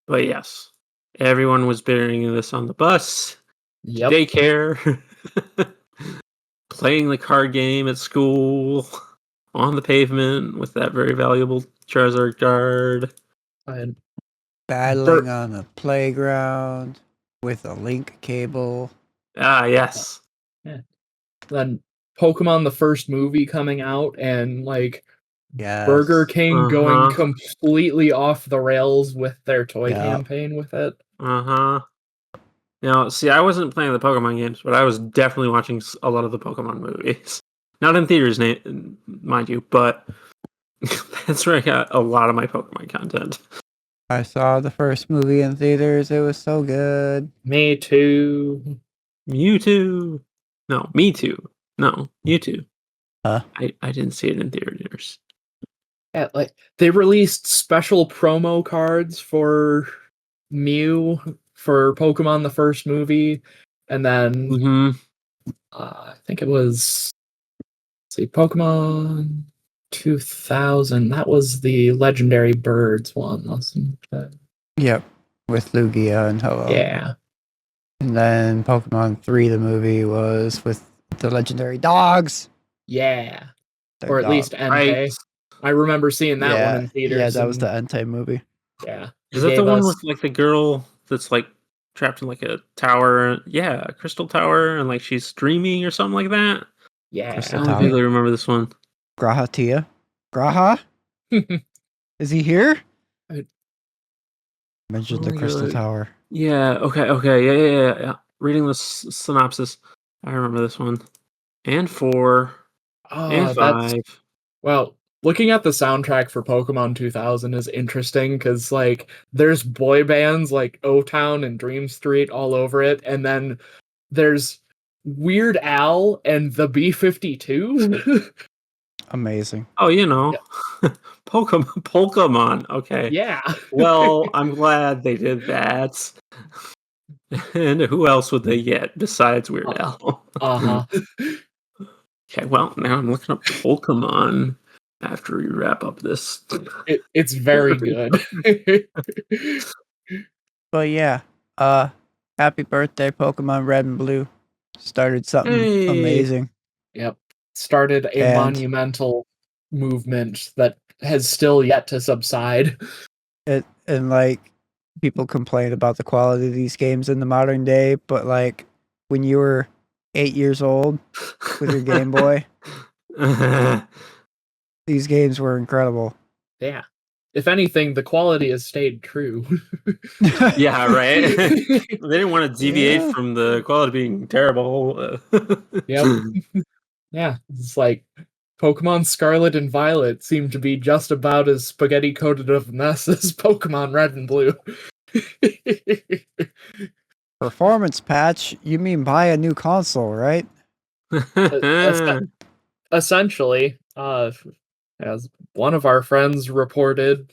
But yes, everyone was buried this on the bus, Yep. daycare, playing the card game at school, on the pavement with that very valuable Charizard card. And Battling on a playground with a link cable. Ah, yes. Then Pokemon the first movie coming out and like Yes. Burger King going Uh-huh. completely off the rails with their toy Yeah. campaign with it. Uh-huh. Now, see, I wasn't playing the Pokemon games, but I was definitely watching a lot of the Pokemon movies. Not in theaters, mind you, but that's where I got a lot of my Pokemon content. I saw the first movie in theaters. It was so good. Me too. Mewtwo. No, me too. No, Mewtwo. Huh? I didn't see it in theaters. Yeah, like they released special promo cards for Mew for Pokemon the first movie, and then Mm-hmm. I think it was Pokemon 2000. That was the Legendary Birds one, wasn't it? Yep. With Lugia and Hello. Yeah. And then Pokemon 3, the movie, was with the legendary dogs. Yeah. They're Or at dogs. least Entei. Right. I remember seeing that one in theaters. Yeah, that was the Entei movie. Yeah. Is that the one with like the girl that's like trapped in like a tower? Yeah, a crystal tower, and like she's dreaming or something like that. Yeah. Crystal I only Tower. vaguely remember this one. Grahatia. Graha? Is he here? I- Mentioned Oh the my Crystal God. Tower. Yeah. Okay. Yeah. Reading the synopsis, I remember this one. And 4 and 5. Well, looking at the soundtrack for Pokemon 2000 is interesting because, like, there's boy bands like O-Town and Dream Street all over it, and then there's Weird Al and the B-52. Amazing. Oh, Pokemon. Okay. Yeah. Well, I'm glad they did that. And who else would they get besides Weird Al? Uh-huh. Okay, well, now I'm looking up Pokemon after we wrap up this. It's very good. But yeah, happy birthday, Pokemon Red and Blue. Started something Hey. amazing. Yep. Started a And- monumental movement that has still yet to subside. And like people complain about the quality of these games in the modern day, but like when you were 8 years old with your Game Boy, these games were incredible. Yeah. If anything, the quality has stayed true. Yeah, right. They didn't want to deviate Yeah. from the quality being terrible. Yep. Yeah, it's like Pokemon Scarlet and Violet seem to be just about as spaghetti coated of a mess as Pokemon Red and Blue. Performance patch? You mean buy a new console, right? Essentially, as one of our friends reported,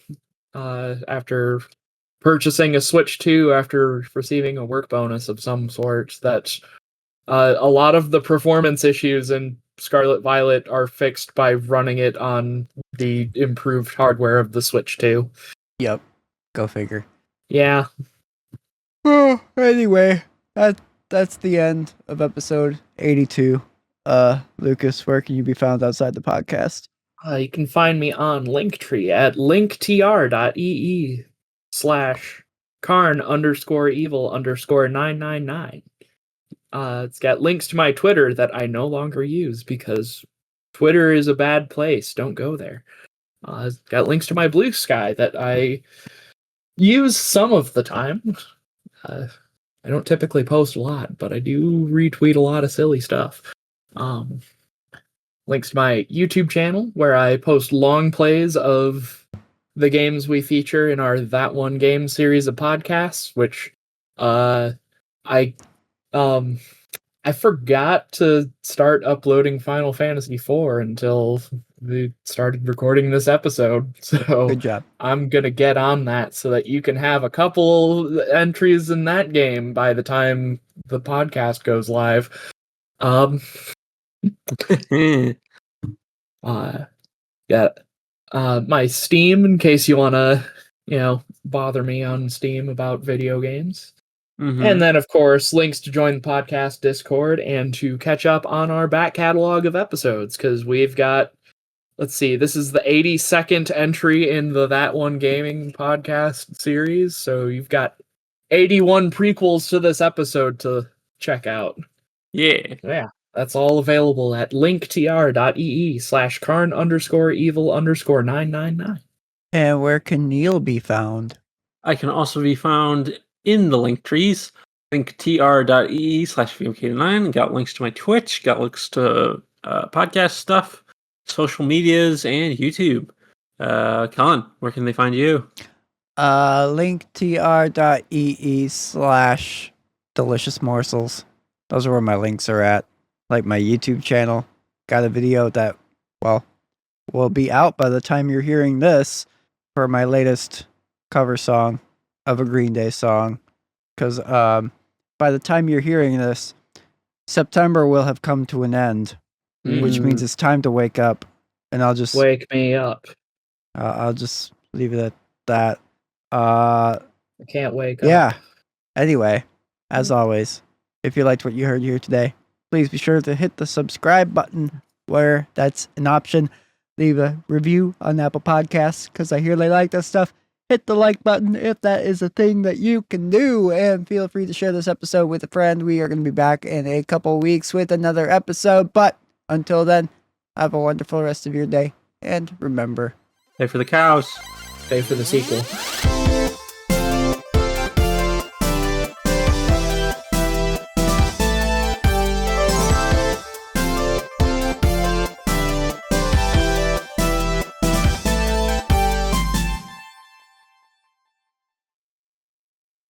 after purchasing a Switch 2 after receiving a work bonus of some sort, that a lot of the performance issues in Scarlet Violet are fixed by running it on the improved hardware of the Switch 2. Yep. Go figure. Yeah. Well, anyway, that's the end of episode 82. Lucas, where can you be found outside the podcast? You can find me on Linktree at linktr.ee/Karn_evil_999. It's got links to my Twitter that I no longer use because Twitter is a bad place. Don't go there. It's got links to my Blue Sky that I use some of the time. I don't typically post a lot, but I do retweet a lot of silly stuff. Links to my YouTube channel where I post long plays of the games we feature in our That One Game series of podcasts, which I forgot to start uploading Final Fantasy IV until we started recording this episode. So Good job. I'm going to get on that so that you can have a couple entries in that game by the time the podcast goes live. My Steam, in case you want to, bother me on Steam about video games. Mhm. And then, of course, links to join the podcast Discord and to catch up on our back catalog of episodes, because we've got, let's see, this is the 82nd entry in the That One Gaming podcast series, so you've got 81 prequels to this episode to check out. Yeah. Yeah. That's all available at linktr.ee/karn_evil_999. And where can Neal be found? I can also be found in the link trees. linktr.ee/vmk9. Got links to my Twitch, got links to podcast stuff, social medias, and YouTube. Colin, where can they find you? linktr.ee/delicious morsels. Those are where my links are at. Like my YouTube channel. Got a video that, well, will be out by the time you're hearing this for my latest cover song of a Green Day song. Because by the time you're hearing this, September will have come to an end, which means it's time to wake up. And I'll just Wake me up. I'll just leave it at that. I can't wake up. Yeah. Anyway, as always, if you liked what you heard here today, please be sure to hit the subscribe button where that's an option. Leave a review on Apple Podcasts because I hear they like that stuff. Hit the like button if that is a thing that you can do. And feel free to share this episode with a friend. We are going to be back in a couple weeks with another episode. But until then, have a wonderful rest of your day. And remember, Stay for the cows. Stay for the sequel.